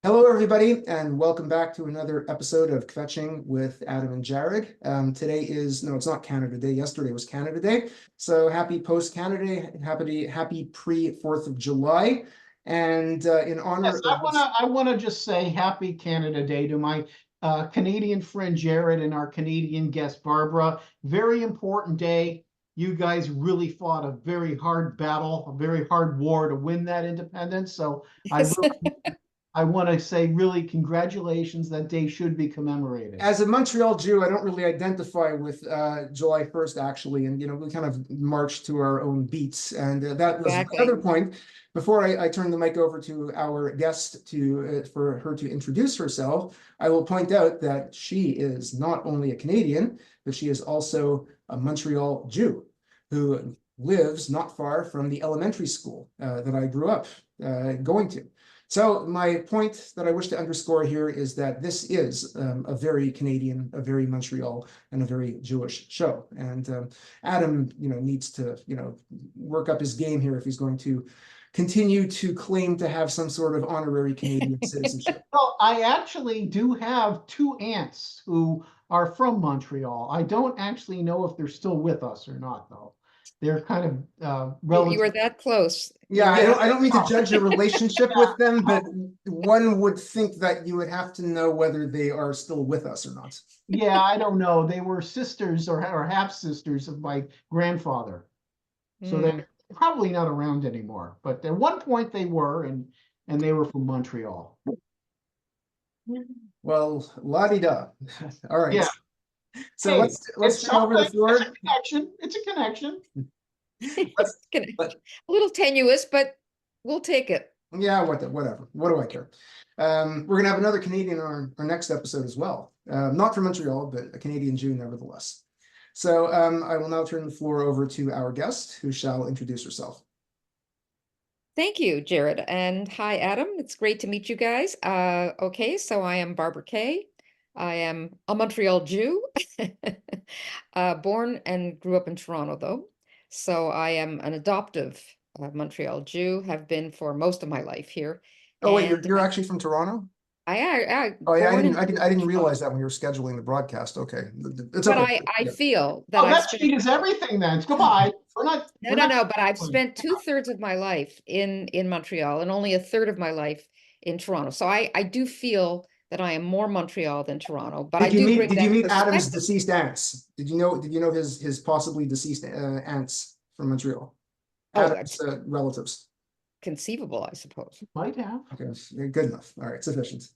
Hello, everybody, and welcome back to another episode of Kvetching with Adam and Jared. Today is, no, it's not Canada Day. Yesterday was Canada Day. So happy post-Canada Day, happy pre-4th of July. And in honor Yes, of this, I wanna just say happy Canada Day to my Canadian friend Jared and our Canadian guest Barbara. Very important day. You guys really fought a very hard battle, a very hard war to win that independence. So I want to say really congratulations. That day should be commemorated. as a Montreal Jew, I don't really identify with July 1st, actually. And, we kind of march to our own beats. And that was another point. Before I turn the mic over to our guest for her to introduce herself, I will point out that she is not only a Canadian, but she is also a Montreal Jew who lives not far from the elementary school that I grew up going to. So my point that I wish to underscore here is that this is a very Canadian, a very Montreal, and a very Jewish show. And Adam, needs to, work up his game here if he's going to continue to claim to have some sort of honorary Canadian citizenship. Well, I actually do have two aunts who are from Montreal. I don't actually know if they're still with us or not, though. They're kind of You were that close. Yeah, Yeah. I don't mean to judge your relationship with them, but one would think that you would have to know whether they are still with us or not. Yeah, I don't know. They were sisters or half sisters of my grandfather. So they're probably not around anymore. But at one point they were, and they were from Montreal. Well, la-di-da. All right. Yeah. So Hey, let's turn over the floor. It's a connection. It's a connection. A little tenuous, but we'll take it. Yeah, whatever. What do I care? We're gonna have another Canadian on our next episode as well. Not from Montreal, but a Canadian Jew nevertheless. So I will now turn the floor over to our guest, who shall introduce herself. Thank you, Jared. And hi, Adam. It's great to meet you guys. Okay, so I am Barbara Kay. I am a Montreal Jew, born and grew up in Toronto, though. So I am an adoptive Montreal Jew, have been for most of my life here. Oh, wait, you're actually from Toronto? Oh yeah, I didn't realize that when you were scheduling the broadcast. Okay, it's okay. But I feel that that changes everything then. Goodbye. No, but I've spent 2/3 of my life in Montreal and only 1/3 of my life in Toronto. So I do feel that I am more Montreal than Toronto. But did you meet Adam's deceased aunts? Did you know his possibly deceased aunts from Montreal? Adam's relatives. Conceivable, I suppose. Might have. Okay, good enough. All right, sufficient.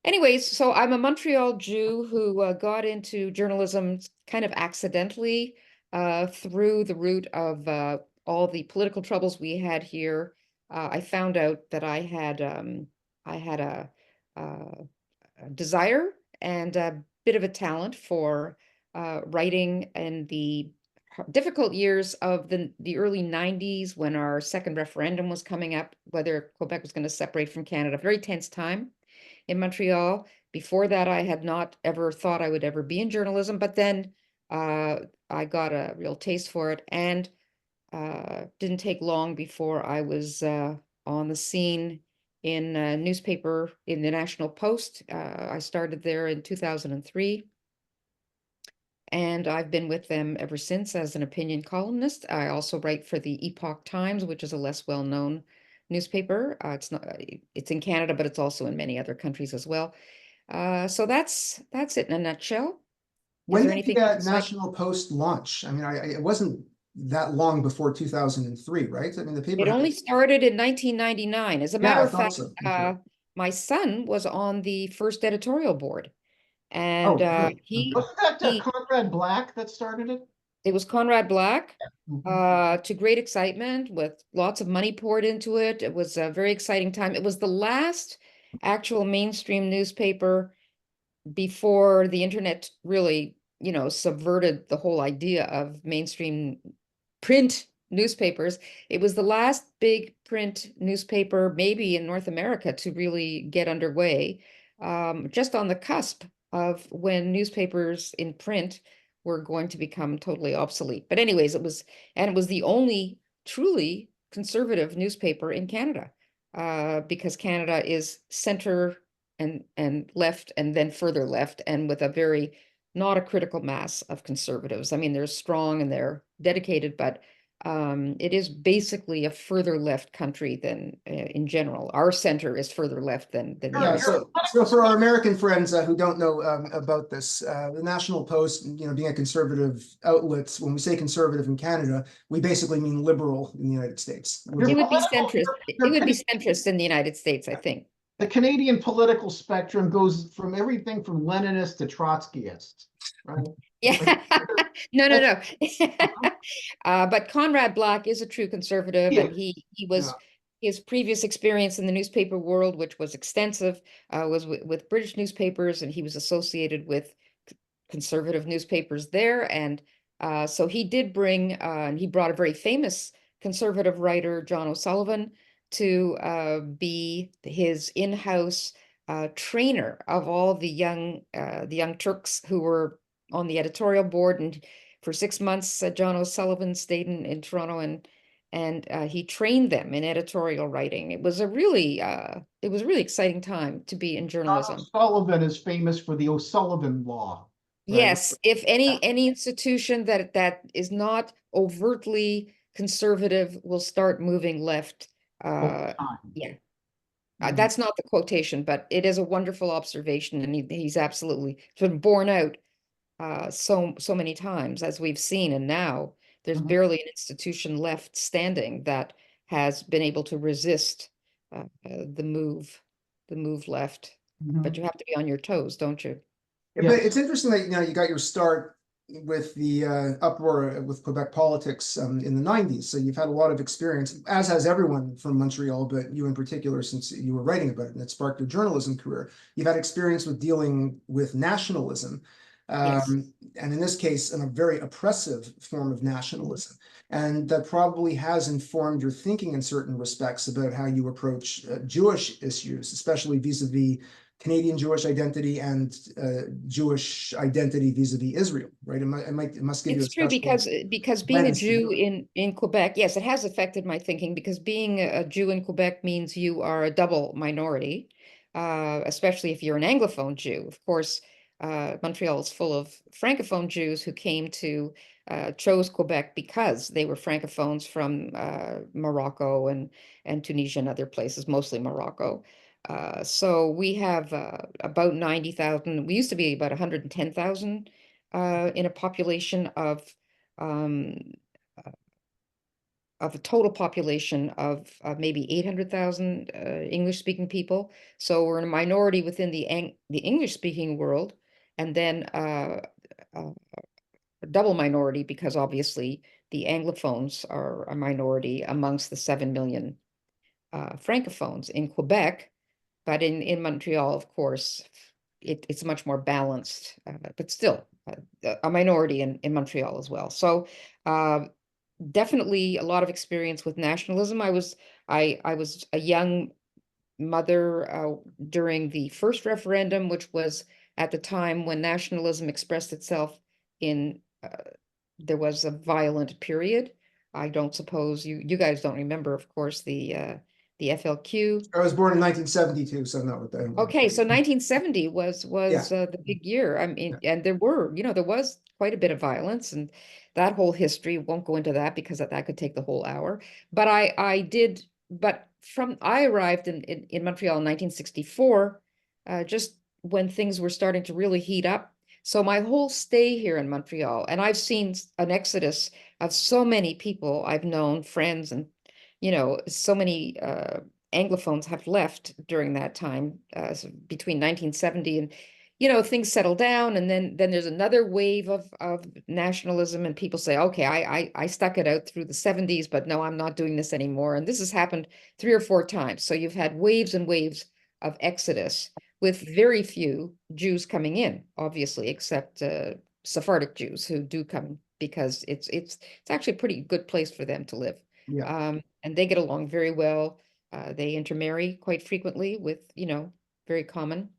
Anyways, so I'm a Montreal Jew who got into journalism kind of accidentally through the route of all the political troubles we had here. I found out that I had a desire and a bit of a talent for writing in the difficult years of the early 90s when our second referendum was coming up, whether Quebec was going to separate from Canada. Very tense time in Montreal. Before that, I had not ever thought I would ever be in journalism, but then I got a real taste for it, and didn't take long before I was on the scene in a newspaper in the National Post. I started there in 2003. And I've been with them ever since as an opinion columnist. I also write for the Epoch Times, which is a less well-known newspaper. It's in Canada, but it's also in many other countries as well. So that's it in a nutshell. When did the National Post launch? I mean, it wasn't that long before 2003, right? I mean, the paper. It only started in 1999. As a matter of fact, my son was on the first editorial board. And wasn't that Conrad Black that started it? It was Conrad Black, to great excitement, with lots of money poured into it. It was a very exciting time. It was the last actual mainstream newspaper before the internet really, subverted the whole idea of mainstream print newspapers. It was the last big print newspaper, maybe in North America, to really get underway, just on the cusp of when newspapers in print were going to become totally obsolete. But anyways, it was the only truly conservative newspaper in Canada. because Canada is center and left and then further left, and with a very not a critical mass of conservatives. I mean, they're strong and they're dedicated, but it is basically a further left country than in general. Our center is further left than the Yeah, other. so for our American friends who don't know about this, the National Post, being a conservative outlet, when we say conservative in Canada, we basically mean liberal in the United States. It would be centrist. It would be centrist in the United States, I think. The Canadian political spectrum goes from everything from Leninist to Trotskyist, right? Yeah, no. But Conrad Black is a true conservative, and he was his previous experience in the newspaper world, which was extensive, was with British newspapers, and he was associated with conservative newspapers there, and so he did bring, and he brought a very famous conservative writer, John O'Sullivan, to be his in-house trainer of all the young Turks who were on the editorial board. And for 6 months, John O'Sullivan stayed in Toronto, and he trained them in editorial writing. It was a really exciting time to be in journalism. O'Sullivan is famous for the O'Sullivan Law. Right? Yes, if any institution that is not overtly conservative will start moving left. Yeah. That's not the quotation, but it is a wonderful observation, and he's absolutely been borne out so many times, as we've seen, and now there's barely an institution left standing that has been able to resist the move left. But you have to be on your toes, don't you? Yeah, but it's interesting that you got your start with the uproar with Quebec politics in the 90s. So you've had a lot of experience, as has everyone from Montreal, but you in particular, since you were writing about it and it sparked your journalism career. You've had experience with dealing with nationalism. And in this case, in a very oppressive form of nationalism. And that probably has informed your thinking in certain respects about how you approach Jewish issues, especially vis-a-vis Canadian Jewish identity and Jewish identity vis-a-vis Israel, right? It must give you a It's true because being a Jew in Quebec, yes, it has affected my thinking, because being a Jew in Quebec means you are a double minority, especially if you're an Anglophone Jew. Of course, Montreal is full of Francophone Jews who came to chose Quebec because they were Francophones from Morocco and Tunisia and other places, mostly Morocco. So we have about 90,000. We used to be about 110,000 in a population of a total population of maybe 800,000 English-speaking people. So we're in a minority within the English-speaking world, and then a double minority because obviously the Anglophones are a minority amongst the 7 million Francophones in Quebec. But in Montreal, of course, it's much more balanced, but still a minority in Montreal as well. So definitely a lot of experience with nationalism. I was a young mother during the first referendum, which was at the time when nationalism expressed itself in, there was a violent period. I don't suppose you guys don't remember, of course, the FLQ. I was born in 1972, so no. Okay, so 1970 was the big year. I mean, and there was quite a bit of violence, and that whole history, won't go into that because that could take the whole hour. But I arrived in Montreal in 1964, just when things were starting to really heat up. So my whole stay here in Montreal, and I've seen an exodus of so many people I've known, friends, and so many Anglophones have left during that time, between 1970 and, things settle down, and then there's another wave of nationalism, and people say, okay, I stuck it out through the 70s, but no, I'm not doing this anymore. And this has happened 3 or 4 times. So you've had waves and waves of exodus, with very few Jews coming in, obviously, except Sephardic Jews who do come because it's actually a pretty good place for them to live. And they get along very well. They intermarry quite frequently with, very common.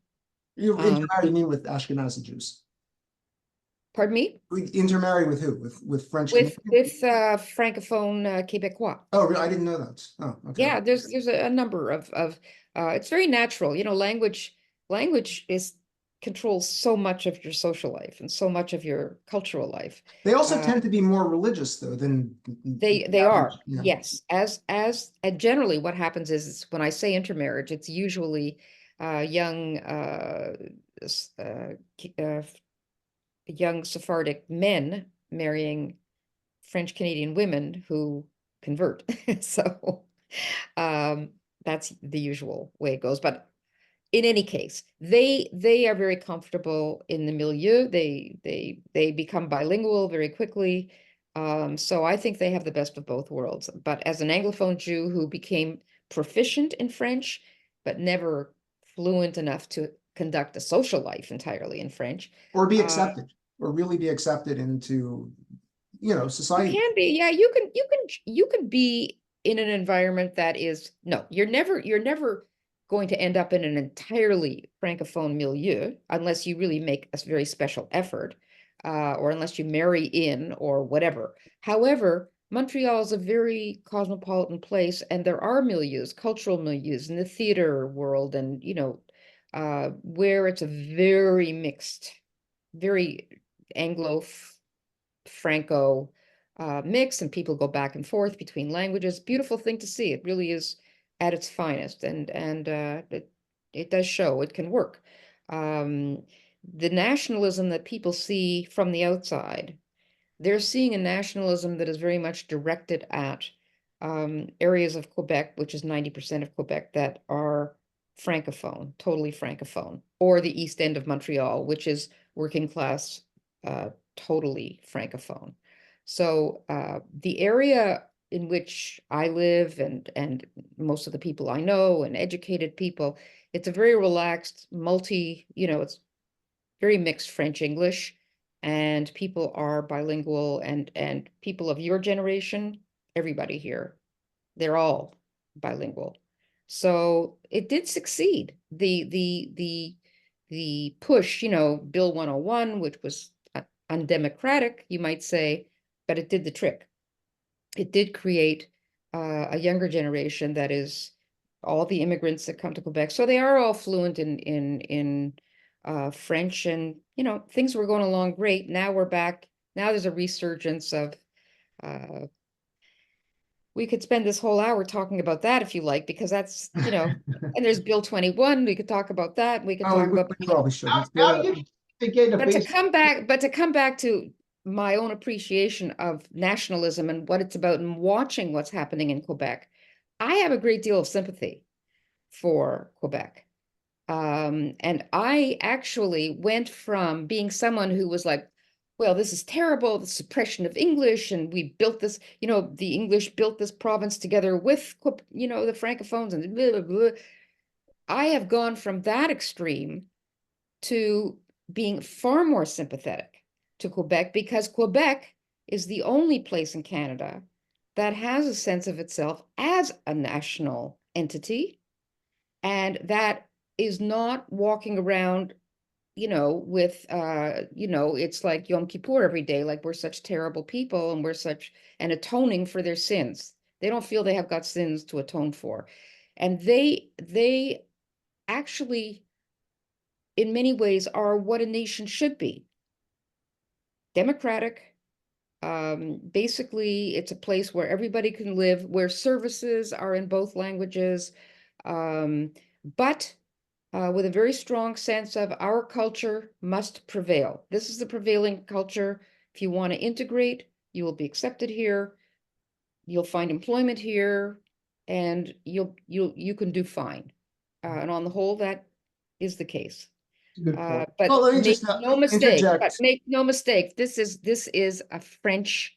You intermarry, you mean with Ashkenazi Jews? Pardon me? Intermarry with who? With French With Canadian? Francophone Quebecois. Oh, really? I didn't know that. Oh, okay. Yeah, there's a number of it's very natural. You know, language is controls so much of your social life and so much of your cultural life. They also tend to be more religious though than They the average, are, yes. And generally what happens is when I say intermarriage, it's usually young young Sephardic men marrying French Canadian women who convert. So that's the usual way it goes. But in any case, they are very comfortable in the milieu. They become bilingual very quickly. So I think they have the best of both worlds. But as an Anglophone Jew who became proficient in French, but never fluent enough to conduct a social life entirely in French, or be accepted, or really be accepted into, you society. can be, yeah, you can be in an environment that is, no, you're never going to end up in an entirely Francophone milieu unless you really make a very special effort, or unless you marry in or whatever. However, Montreal is a very cosmopolitan place, and there are milieus, cultural milieus in the theater world, and where it's a very mixed, very Anglo Franco mix, and people go back and forth between languages. Beautiful thing to see. It really is at its finest, and it does show it can work. The nationalism that people see from the outside, they're seeing a nationalism that is very much directed at areas of Quebec, which is 90% of Quebec, that are francophone, totally francophone, or the east end of Montreal, which is working class, totally francophone. So the area in which I live, and most of the people I know, and educated people, it's a very relaxed, it's very mixed French English, and people are bilingual, and people of your generation, everybody here, they're all bilingual. So it did succeed. The push, Bill 101, which was undemocratic, you might say, but it did the trick. It did create a younger generation that is all the immigrants that come to Quebec. So they are all fluent in French, and things were going along great. Now we're back. Now there's a resurgence of we could spend this whole hour talking about that if you like, because that's, and there's Bill 21. We could talk about that. We could talk about, We probably should. Now you get a but to basic. come back to my own appreciation of nationalism and what it's about, and watching what's happening in Quebec, I have a great deal of sympathy for Quebec. And I actually went from being someone who was like, well, this is terrible, the suppression of English, and we built this, the English built this province together with, the Francophones, and blah, blah, blah. I have gone from that extreme to being far more sympathetic to Quebec, because Quebec is the only place in Canada that has a sense of itself as a national entity, and that is not walking around, with, it's like Yom Kippur every day, like we're such terrible people and and atoning for their sins. They don't feel they have got sins to atone for. And they actually, in many ways, are what a nation should be. Democratic. Basically, it's a place where everybody can live, where services are in both languages, but with a very strong sense of our culture must prevail. This is the prevailing culture. If you want to integrate, you will be accepted here. You'll find employment here, and you can do fine. And on the whole, that is the case. Good point. But Well, let me make just no mistake. interject. But make no mistake. This is a French,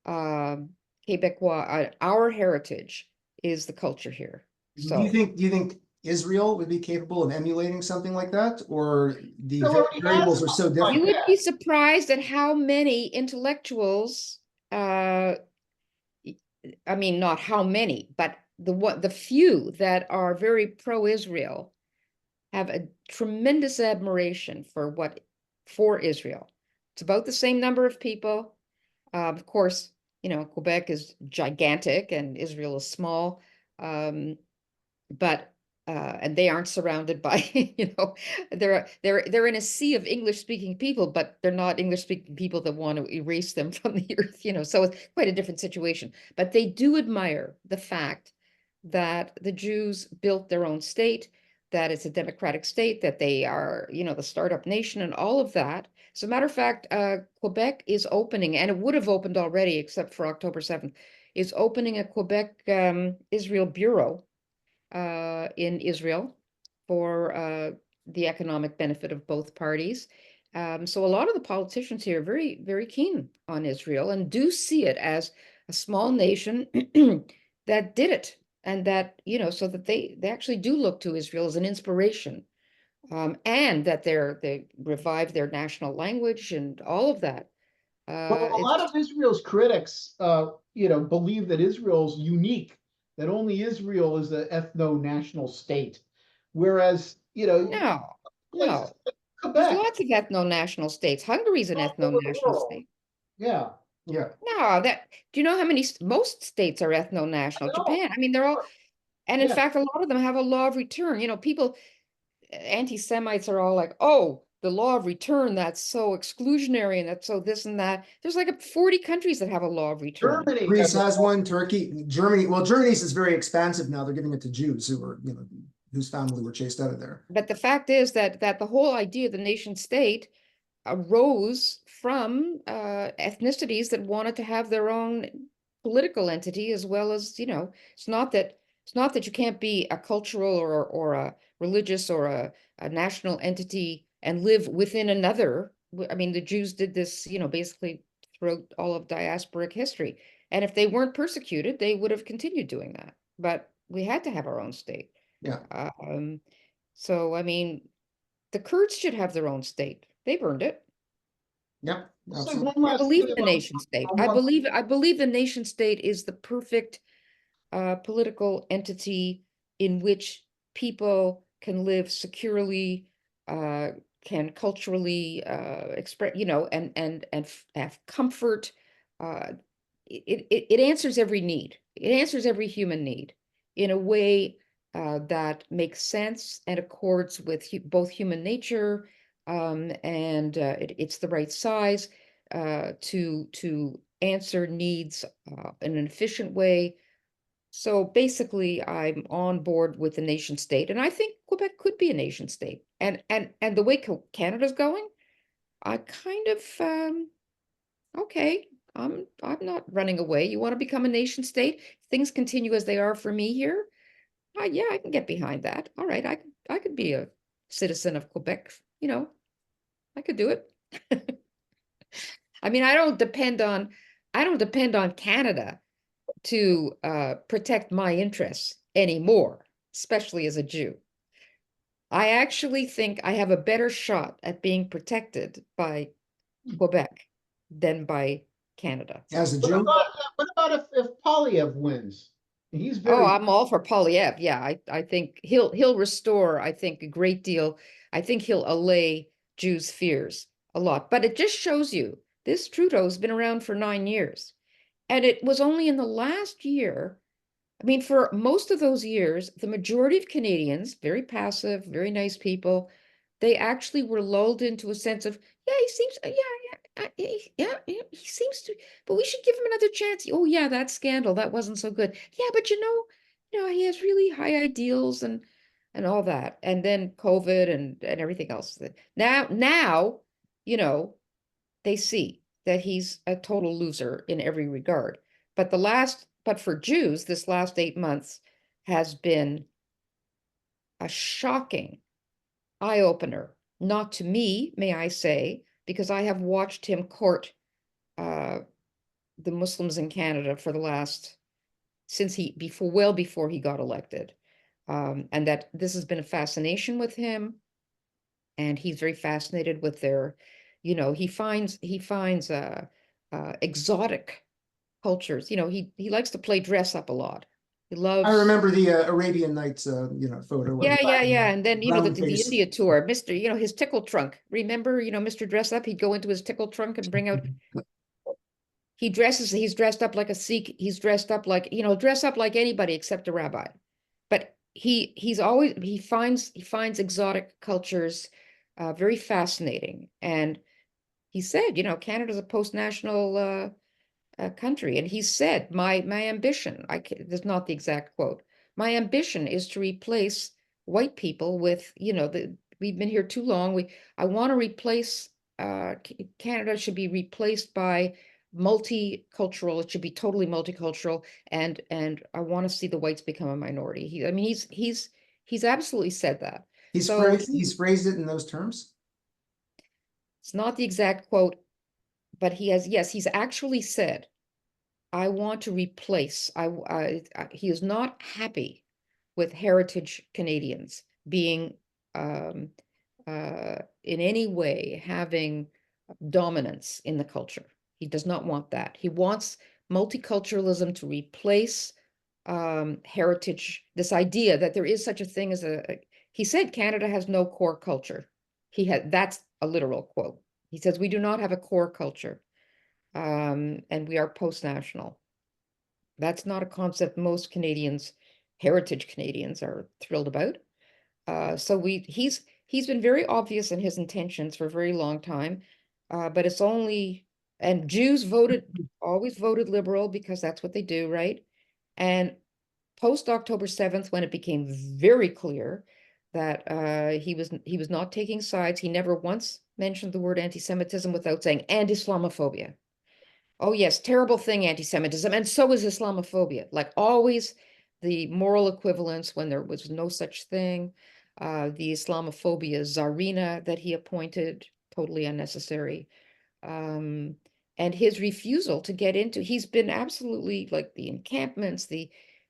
Quebecois. Our heritage is the culture here. So Do you think Israel would be capable of emulating something like that, or the It already variables has are so something like you different? would be surprised at how many intellectuals, I mean, not how many, but the few that are very pro-Israel have a tremendous admiration for Israel. It's about the same number of people. Of course, Quebec is gigantic and Israel is small. But and they aren't surrounded by, they're in a sea of English-speaking people, but they're not English-speaking people that want to erase them from the earth, so it's quite a different situation. But they do admire the fact that the Jews built their own state, that it's a democratic state, that they are, the startup nation and all of that. As a matter of fact, Quebec is opening, and it would have opened already, except for October 7th, is opening a Quebec Israel Bureau in Israel for the economic benefit of both parties. So a lot of the politicians here are very, very keen on Israel and do see it as a small nation that did it, and that, so that they actually do look to Israel as an inspiration, and that they revive their national language and all of that. Well, a lot of Israel's critics, believe that Israel's unique, that only Israel is an ethno-national state, whereas, No, places no. like There's Quebec, lots of ethno-national states. Hungary's an all over the ethno-national world. state. Yeah, Yeah. No, do you know how many, most states are I ethno-national? know. Japan, I mean, they're all, and in Yeah, fact, a lot of them have a law of return. People, anti-Semites are all like, oh, the law of return, that's so exclusionary and that's so this and that. There's like 40 countries that have a law of return. Germany Greece has a has one, Turkey, Germany. Well, Germany's is very expansive now. They're giving it to Jews who were, whose family were chased out of there. But the fact is that the whole idea of the nation state arose from ethnicities that wanted to have their own political entity, as well as, it's not that you can't be a cultural or a religious or a national entity and live within another. I mean, the Jews did this, basically throughout all of diasporic history. And if they weren't persecuted, they would have continued doing that. But we had to have our own state. Yeah. So, I mean, the Kurds should have their own state. They've earned it. Yep. I'll say Absolutely. one I last believe thing in the about nation state. World War I believe the nation state is the perfect political entity in which people can live securely, can culturally express, and have comfort. It answers every need. It answers every human need in a way that makes sense and accords with both human nature, and it's the right size to answer needs in an efficient way. So basically, I'm on board with the nation state, and I think Quebec could be a nation state. And the way Canada's going, I kind of okay. I'm not running away. You want to become a nation state? Things continue as they are for me here. Yeah, I can get behind that. All right, I could be a citizen of Quebec. I could do it. I mean, I don't depend on Canada to protect my interests anymore, especially as a Jew. I actually think I have a better shot at being protected by Quebec than by Canada. As a What Jew. about if Polyev wins? He's Oh, very I'm all for Polyev. Yeah, I think he'll restore, I think, a great deal. I think he'll allay Jews' fears a lot. But it just shows you this Trudeau's been around for 9 years. And it was only in the last year, I mean, for most of those years, the majority of Canadians, very passive, very nice people, they actually were lulled into a sense of, yeah, he seems, yeah, he seems to, but we should give him another chance. Oh, yeah, that scandal, that wasn't so good. Yeah, but he has really high ideals and all that. And then COVID and everything else. Now, they see that he's a total loser in every regard. But for Jews, this last 8 months has been a shocking eye-opener. Not to me, may I say, because I have watched him court the Muslims in Canada for the last, well before he got elected. And that this has been a fascination with him. And he's very fascinated with he finds exotic cultures. He likes to play dress up a lot. He loves. I remember the Arabian Nights, photo. Yeah. And then, Brown the face. India tour, Mr., his tickle trunk. Remember, Mr. Dress Up, he'd go into his tickle trunk and bring out. He's dressed up like a Sikh. He's dressed up like, dress up like anybody except a rabbi. But he finds exotic cultures very fascinating. And he said, Canada's a post-national country. And he said, my ambition, this is not the exact quote, my ambition is to replace white people with, we've been here too long. I want to replace, Canada should be replaced by multicultural. It should be totally multicultural. And I want to see the whites become a minority. He's absolutely said that. He's phrased it in those terms. It's not the exact quote, but he's actually said, I want to replace, he is not happy with heritage Canadians being in any way having dominance in the culture. He does not want that. He wants multiculturalism to replace heritage, this idea that there is such a thing as he said Canada has no core culture. That's a literal quote. He says, we do not have a core culture, and we are post-national. That's not a concept most Canadians, heritage Canadians, are thrilled about. So he's been very obvious in his intentions for a very long time, but it's only, and Jews always voted Liberal because that's what they do, right? And post October 7th, when it became very clear that he was not taking sides, he never once mentioned the word anti-Semitism without saying, and Islamophobia. Oh yes, terrible thing, anti-Semitism, and so is Islamophobia. Like always, the moral equivalence when there was no such thing. The Islamophobia czarina that he appointed, totally unnecessary. And his refusal to get into, he's been absolutely like the encampments,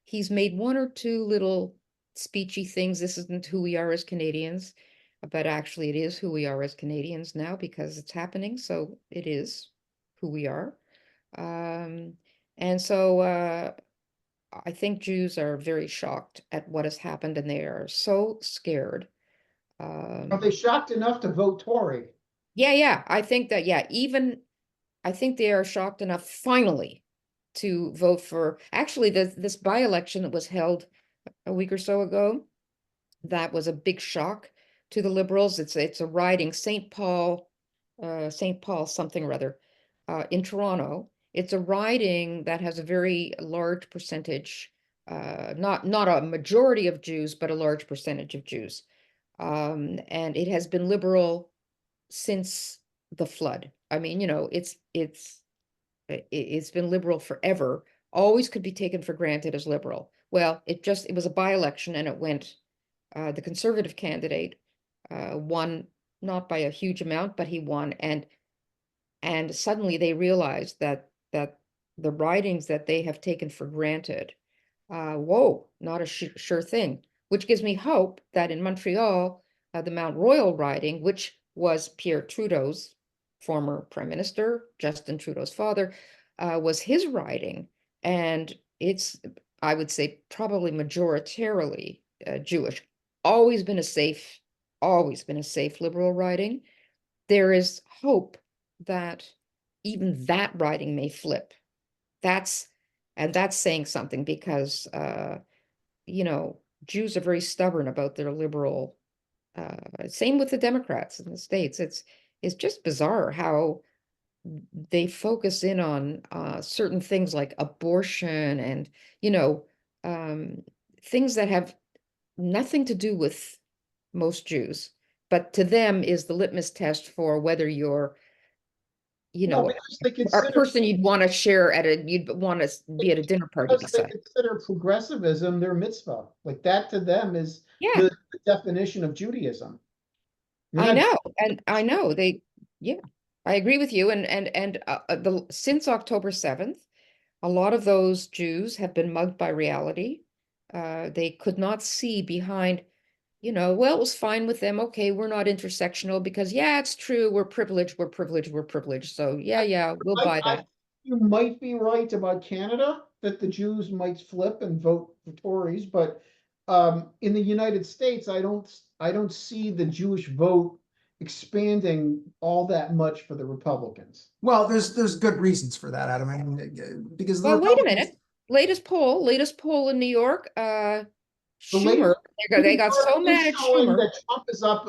he's made one or two little speechy things. This isn't who we are as Canadians, but actually it is who we are as Canadians now because it's happening. So it is who we are. And so I think Jews are very shocked at what has happened, and they are so scared. Are they shocked enough to vote Tory? Yeah. I think that, I think they are shocked enough finally to vote for, actually, this by-election that was held a week or so ago, that was a big shock to the Liberals. It's a riding St. Paul something or other, in Toronto. It's a riding that has a very large percentage, not a majority of Jews, but a large percentage of Jews. And it has been Liberal since the flood. I mean, it's been Liberal forever, always could be taken for granted as Liberal. Well, it was a by-election and it went, the Conservative candidate won, not by a huge amount, but he won. And suddenly they realized that the ridings that they have taken for granted, whoa, not a sure thing, which gives me hope that in Montreal, the Mount Royal riding, which was Pierre Trudeau's, former prime minister, Justin Trudeau's father, was his riding. And it's, I would say, probably majoritarily Jewish. Always been a safe Liberal riding. There is hope that even that riding may flip. That's saying something because, Jews are very stubborn about their liberal, same with the Democrats in the States. It's just bizarre how they focus in on certain things like abortion and, things that have nothing to do with most Jews, but to them is the litmus test for whether you're, a person you'd want to share you'd want to be at a dinner party beside. They consider progressivism their mitzvah. Like that to them is the definition of Judaism. I know, and I know I agree with you. And since October 7th, a lot of those Jews have been mugged by reality. They could not see behind, well, it was fine with them. Okay, we're not intersectional because, it's true. We're privileged. So we'll buy that. You might be right about Canada. that the Jews might flip and vote for Tories, but in the United States, I don't see the Jewish vote expanding all that much for the Republicans. Well, there's good reasons for that, Adam. I mean, because the Well, wait a Republicans, minute. Latest poll in New York, The Schumer, they got so is mad at showing Schumer. that Trump is up,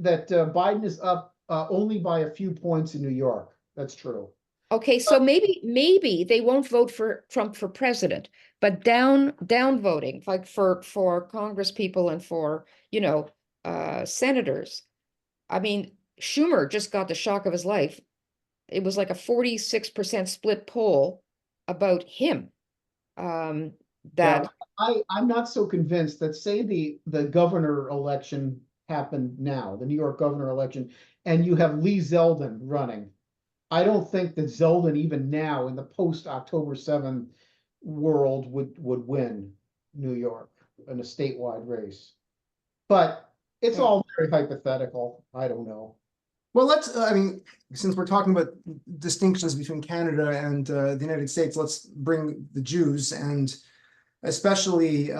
that Biden is up only by a few points in New York. That's true. Okay, so maybe they won't vote for Trump for president, but down voting, like for Congress people and for, senators. I mean, Schumer just got the shock of his life. It was like a 46% split poll about him. That I'm not so convinced that, say, the governor election happened now, the New York governor election, and you have Lee Zeldin running. I don't think that Zeldin, even now in the post-October 7th world, would win New York in a statewide race. But it's all very hypothetical. I don't know. well, I mean, since we're talking about distinctions between Canada and the United States, let's bring the Jews and especially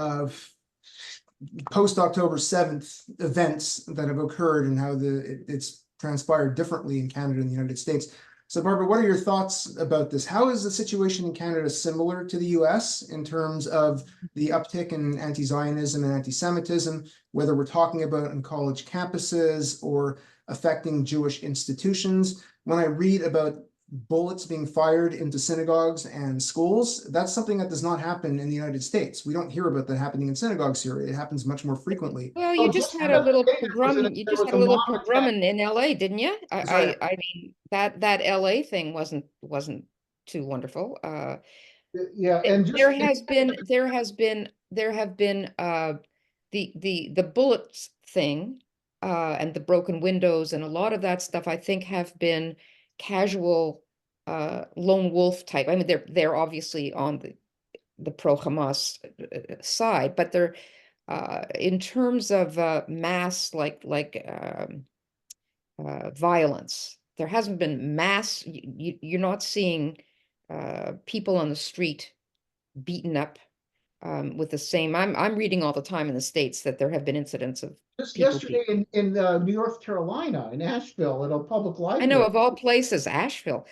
post-October 7th events that have occurred and how it's transpired differently in Canada and the United States. So Barbara, what are your thoughts about this? How is the situation in Canada similar to the US in terms of the uptick in anti-Zionism and antisemitism, whether we're talking about on college campuses or affecting Jewish institutions? When I read about bullets being fired into synagogues and schools, that's something that does not happen in the United States. We don't hear about that happening in synagogues here. It happens much more frequently. Well, you just had a little pogrom. You just had a little pogrom in LA, didn't you? I mean that LA thing wasn't too wonderful. Yeah, and there have been the bullets thing and the broken windows and a lot of that stuff I think have been casual lone wolf type. I mean they're obviously on the pro-Hamas side, but they're in terms of mass violence, there hasn't been mass. You're not seeing people on the street beaten up with the same. I'm reading all the time in the States that there have been incidents of just people yesterday in North Carolina, in Asheville, at a public library. I know, of all places, Asheville.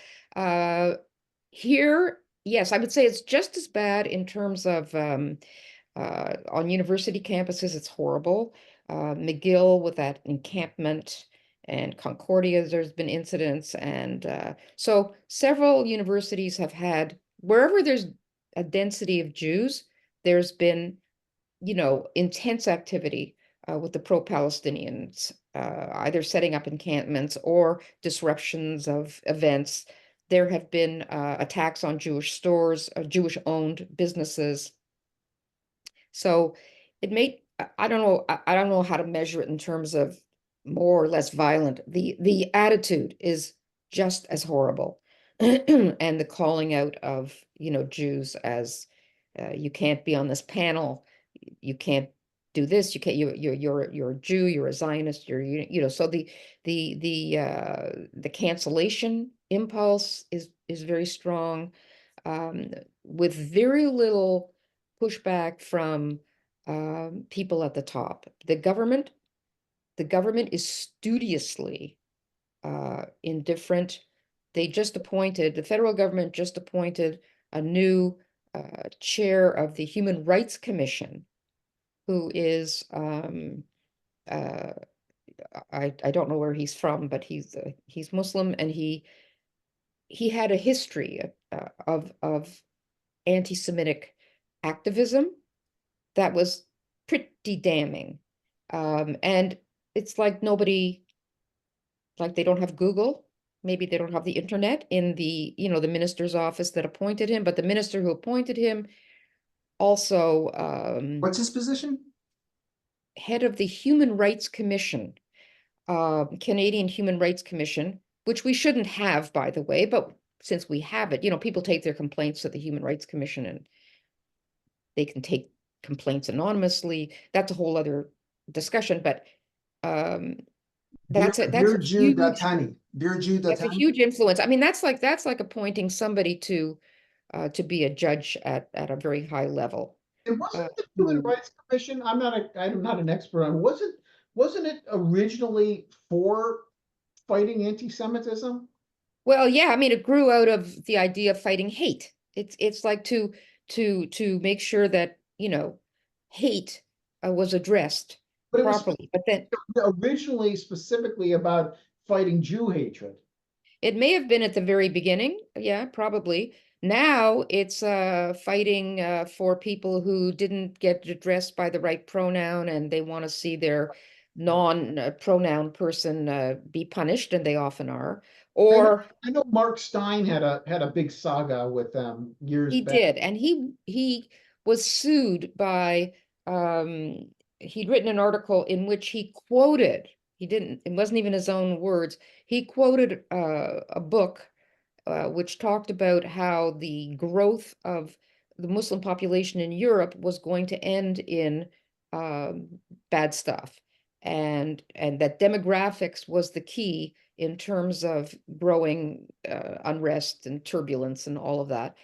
Here, yes, I would say it's just as bad in terms of on university campuses. It's horrible. McGill with that encampment and Concordia, there's been incidents. And so several universities have had, wherever there's a density of Jews, there's been, intense activity with the pro-Palestinians, either setting up encampments or disruptions of events. There have been attacks on Jewish stores, Jewish-owned businesses. So it made, I don't know how to measure it in terms of more or less violent. The attitude is just as horrible. And the calling out of, Jews as you can't be on this panel, you can't do this, you can't, you're a Jew, you're a Zionist, so the cancellation impulse is very strong, with very little pushback from people at the top. The government is studiously indifferent. The federal government just appointed a new chair of the Human Rights Commission, who is I don't know where he's from, but he's Muslim, and he had a history of anti-Semitic activism that was pretty damning. And it's like they don't have Google. Maybe they don't have the internet in the minister's office that appointed him, but the minister who appointed him also what's his position? Head of the Human Rights Commission, Canadian Human Rights Commission, which we shouldn't have, by the way, but since we have it, people take their complaints to the Human Rights Commission and they can take complaints anonymously. That's a whole other discussion, but that's a huge influence. I mean, that's like appointing somebody to to be a judge at a very high level. It wasn't the Human Rights Commission. I'm not an expert on. Wasn't it originally for fighting anti-Semitism? Well, yeah, I mean, it grew out of the idea of fighting hate. It's like to make sure that, hate was addressed But it was properly. But then originally specifically about fighting Jew hatred. it may have been at the very beginning, yeah, probably. Now it's fighting for people who didn't get addressed by the right pronoun and they want to see their non-pronoun person be punished, and they often are. Or I know Mark Stein had a big saga with them years he back. did, and he was sued by he'd written an article in which he quoted, it wasn't even his own words, he quoted a book which talked about how the growth of the Muslim population in Europe was going to end in bad stuff, and that demographics was the key in terms of growing unrest and turbulence and all of that.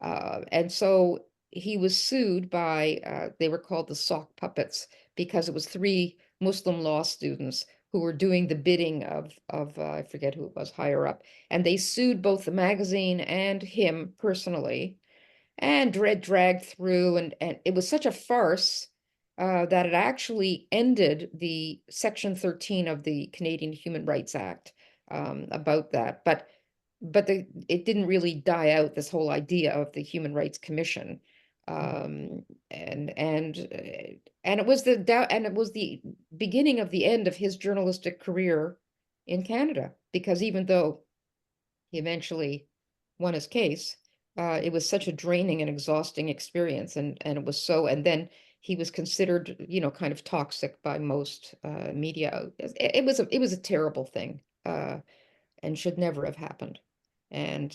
And so he was sued by, they were called the sock puppets, because it was 3 Muslim law students who were doing the bidding of I forget who it was, higher up, and they sued both the magazine and him personally, and dragged through, and it was such a farce that it actually ended the Section 13 of the Canadian Human Rights Act about that. But it didn't really die out, this whole idea of the Human Rights Commission. And it was the beginning of the end of his journalistic career in Canada, because even though he eventually won his case, it was such a draining and exhausting experience, and then he was considered, kind of toxic by most media. It was a terrible thing, and should never have happened. And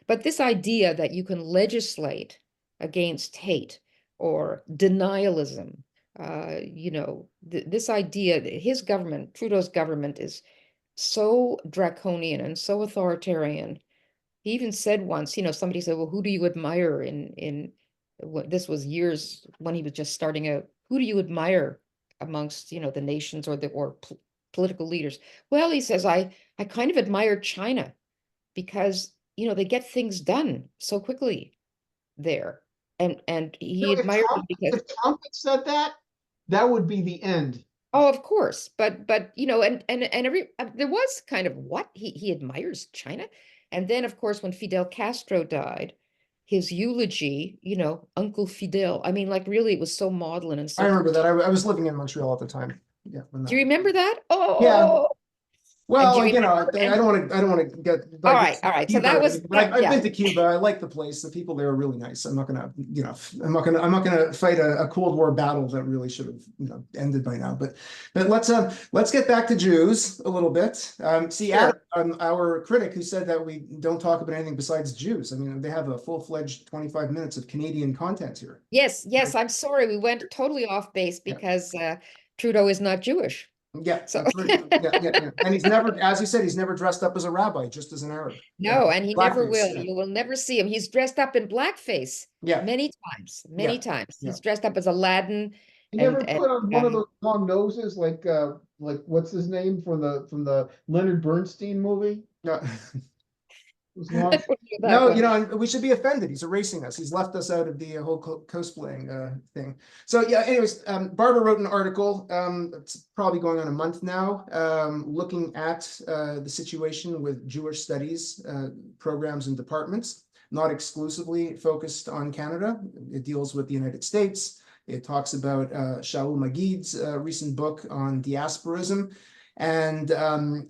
but this idea that you can legislate against hate or denialism, this idea that his government, Trudeau's government, is so draconian and so authoritarian. He even said once, somebody said, well, who do you admire this was years when he was just starting out, who do you admire amongst, the nations or political leaders? Well, he says, I kind of admire China, because, they get things done so quickly there. And he admired them because, if Trump had said that, that would be the end. oh, of course, but there was kind of what he admires China. And then, of course, when Fidel Castro died, his eulogy, Uncle Fidel, I mean, like, really, it was so maudlin and so. I remember that. I was living in Montreal at the time. Yeah. Do you remember that? Oh, yeah. Well, I don't want to get. All right. So that was. I've been to Cuba. I like the place. The people there are really nice. I'm not gonna fight a Cold War battle that really should have, ended by now. But let's get back to Jews a little bit. See, Sure. Adam, our critic, who said that we don't talk about anything besides Jews. I mean, they have a full-fledged 25 minutes of Canadian content here. Yes. I'm sorry, we went totally off base because Trudeau is not Jewish. Yeah, so that's right. Yeah. And he's never, as you said, he's never dressed up as a rabbi, just as an Arab. No, and he never will. Yeah. You will never see him. He's dressed up in blackface. Yeah. Many times. Yeah. He's dressed up as Aladdin. He never put on one of those long noses like what's his name from the Leonard Bernstein movie? No. No, we should be offended. He's erasing us. He's left us out of the whole cosplaying thing. So yeah, anyways, Barbara wrote an article, it's probably going on a month now, looking at the situation with Jewish studies programs and departments, not exclusively focused on Canada. It deals with the United States. It talks about Shaul Magid's recent book on diasporism. And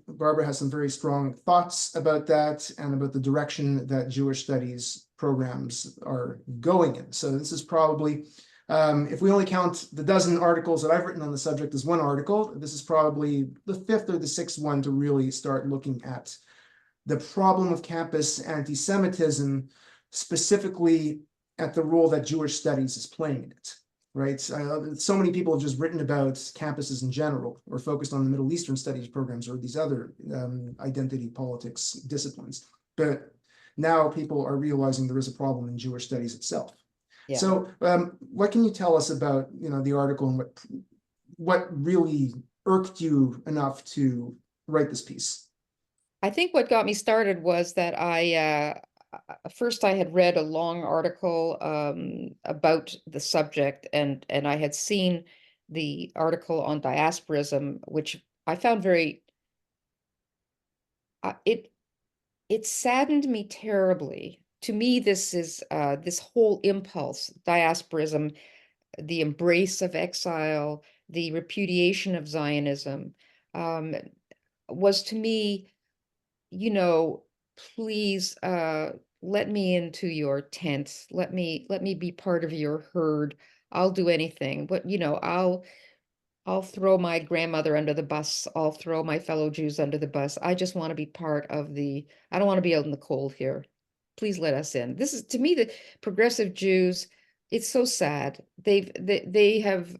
Barbara has some very strong thoughts about that and about the direction that Jewish studies programs are going in. So this is probably, if we only count the dozen articles that I've written on the subject as one article, this is probably the 5th or the 6th one to really start looking at the problem of campus anti-Semitism, specifically at the role that Jewish studies is playing in it. Right. So many people have just written about campuses in general, or focused on the Middle Eastern studies programs or these other identity politics disciplines. But now people are realizing there is a problem in Jewish studies itself. Yeah. So what can you tell us about, the article and what really irked you enough to write this piece? I think what got me started was that first I had read a long article about the subject, and I had seen the article on diasporism, which I found very it saddened me terribly. To me, this is this whole impulse, diasporism, the embrace of exile, the repudiation of Zionism, was to me, please let me into your tent. Let me be part of your herd. I'll do anything. But I'll throw my grandmother under the bus. I'll throw my fellow Jews under the bus. I just want to be part of I don't want to be out in the cold here. Please let us in. This is, to me, the progressive Jews. It's so sad. They have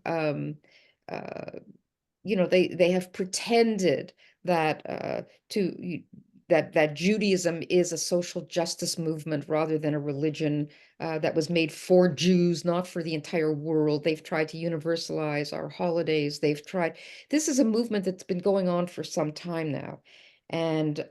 they have pretended that that Judaism is a social justice movement rather than a religion that was made for Jews, not for the entire world. They've tried to universalize our holidays. This is a movement that's been going on for some time now. And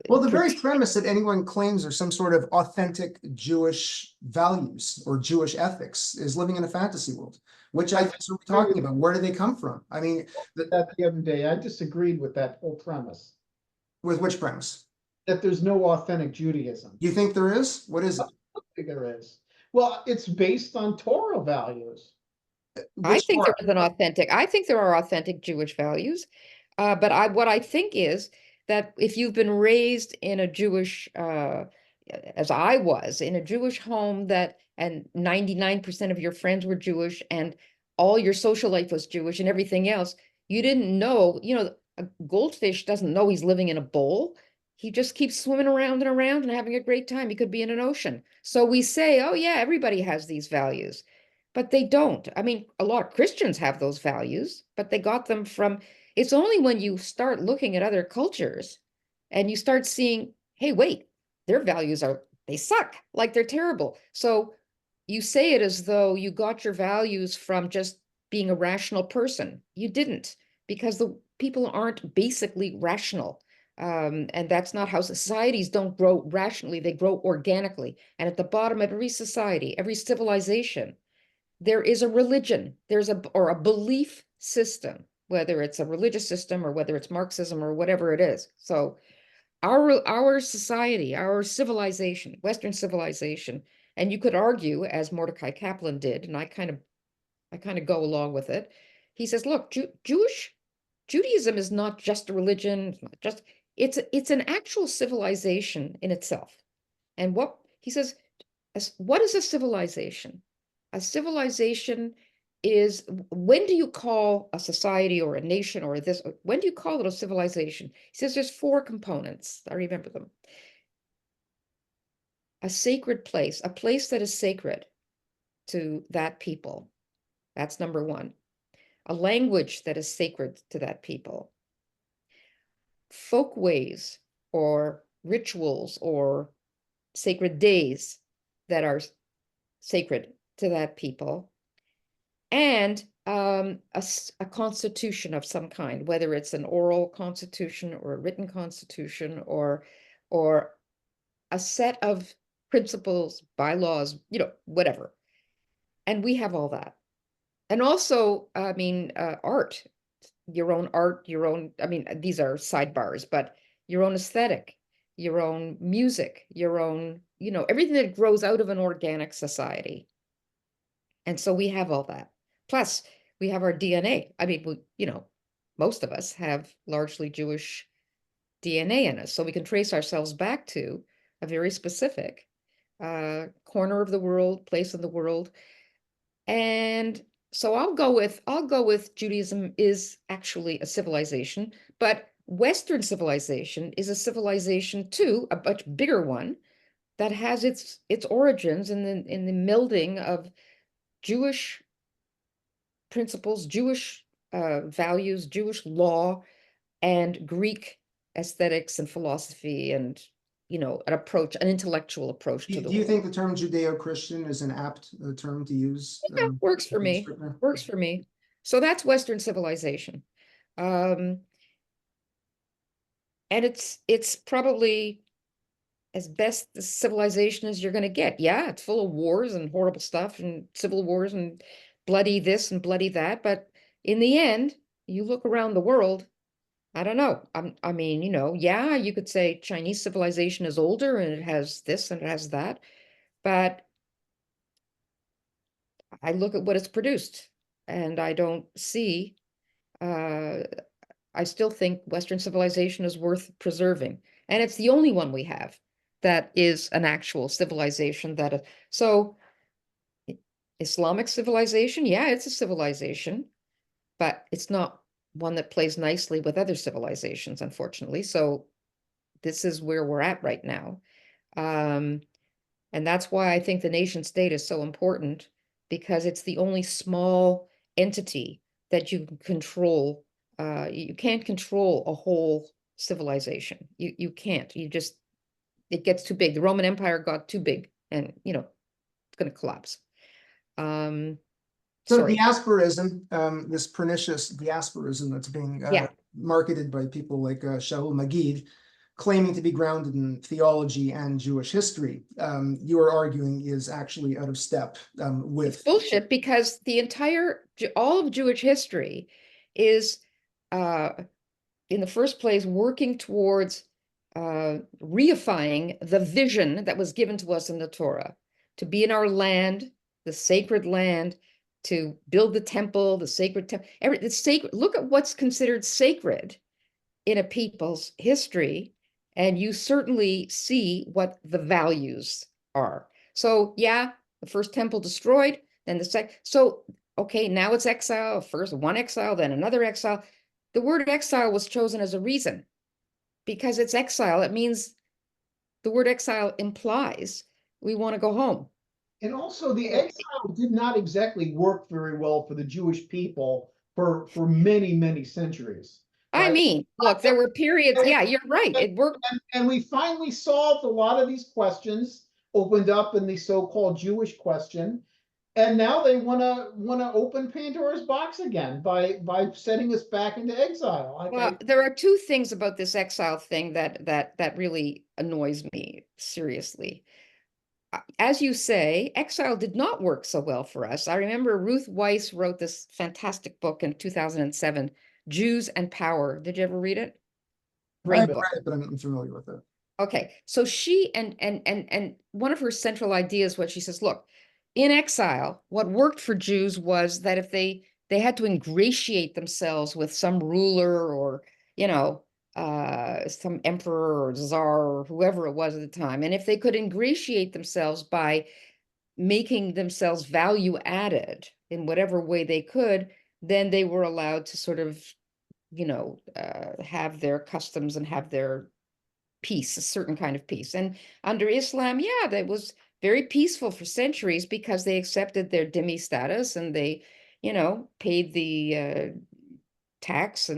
well, the very premise that anyone claims there's some sort of authentic Jewish values or Jewish ethics is living in a fantasy world, which I think is what we're talking about. Where do they come from? I mean, the other day, I disagreed with that whole premise. With which premise? That there's no authentic Judaism. You think there is? What is it? I think there is. Well, it's based on Torah values. I think there are authentic Jewish values. But what I think is that if you've been raised in a Jewish, as I was, in a Jewish home and 99% of your friends were Jewish and all your social life was Jewish and everything else, you didn't know, a goldfish doesn't know he's living in a bowl. He just keeps swimming around and around and having a great time. He could be in an ocean. So we say, oh yeah, everybody has these values. But they don't. I mean, a lot of Christians have those values, but they got them from, it's only when you start looking at other cultures and you start seeing, hey, wait, their values they suck, like they're terrible. So you say it as though you got your values from just being a rational person. You didn't, because the people aren't basically rational. And that's not how societies don't grow rationally, they grow organically. And at the bottom of every society, every civilization, there is a religion, or a belief system, whether it's a religious system or whether it's Marxism or whatever it is. So our society, our civilization, Western civilization, and you could argue, as Mordecai Kaplan did, and I kind of go along with it. He says, look, Judaism is not just a religion, it's an actual civilization in itself. And what he says, what is a civilization? A civilization is, when do you call a society or a nation or when do you call it a civilization? He says there's 4 components. I remember them. A sacred place, a place that is sacred to that people. That's number 1. A language that is sacred to that people. Folkways or rituals or sacred days that are sacred to that people. And a constitution of some kind, whether it's an oral constitution or a written constitution or a set of principles, bylaws, whatever. And we have all that. And also, I mean, art, your own art, I mean, these are sidebars, but your own aesthetic, your own music, your own, everything that grows out of an organic society. And so we have all that. Plus, we have our DNA. I mean, most of us have largely Jewish DNA in us, so we can trace ourselves back to a very specific corner of the world, place in the world. And so I'll go with Judaism is actually a civilization, but Western civilization is a civilization too, a much bigger one that has its origins in the melding of Jewish principles, Jewish values, Jewish law, and Greek aesthetics and philosophy and an approach, an intellectual approach to the Do you world. think the term Judeo-Christian is an apt term to use? Yeah, works for me. Works for me. So that's Western civilization. And it's probably as best the civilization as you're going to get. Yeah, it's full of wars and horrible stuff and civil wars and bloody this and bloody that. But in the end, you look around the world, I don't know. I mean, yeah, you could say Chinese civilization is older and it has this and it has that. But I look at what it's produced and I don't see, I still think Western civilization is worth preserving. And it's the only one we have that is an actual civilization so Islamic civilization, yeah, it's a civilization, but it's not one that plays nicely with other civilizations, unfortunately. So this is where we're at right now. And that's why I think the nation state is so important, because it's the only small entity that you can control. You can't control a whole civilization. You can't. It gets too big. The Roman Empire got too big, and it's going to collapse. So Sorry. diasporism, this pernicious diasporism that's being marketed by people like Shaul Magid, claiming to be grounded in theology and Jewish history, you are arguing is actually out of step with. It's bullshit, because all of Jewish history is, in the first place, working towards reifying the vision that was given to us in the Torah, to be in our land, the sacred land, to build the temple, the sacred temple, the sacred. Look at what's considered sacred in a people's history, and you certainly see what the values are. So yeah, the first temple destroyed, then the second. So okay, now it's exile. First one exile, then another exile. The word exile was chosen as a reason, because it's exile. It means, the word exile implies we want to go home. And also the exile did not exactly work very well for the Jewish people for many, many centuries. I mean, look, there were periods. Yeah, you're right. It worked. And we finally solved a lot of these questions, opened up in the so-called Jewish question. And now they want to open Pandora's box again by sending us back into exile. Well, there are two things about this exile thing that really annoys me seriously. As you say, exile did not work so well for us. I remember Ruth Weiss wrote this fantastic book in 2007, Jews and Power. Did you ever read it? Great book. Read it, but I'm familiar with it. Okay, so she and one of her central ideas, what she says, look, in exile, what worked for Jews was that if they had to ingratiate themselves with some ruler, or some emperor or czar or whoever it was at the time, and if they could ingratiate themselves by making themselves value added in whatever way they could, then they were allowed to sort of have their customs and have their peace, a certain kind of peace. And under Islam, yeah, that was very peaceful for centuries, because they accepted their dhimmi status, and they paid the tax,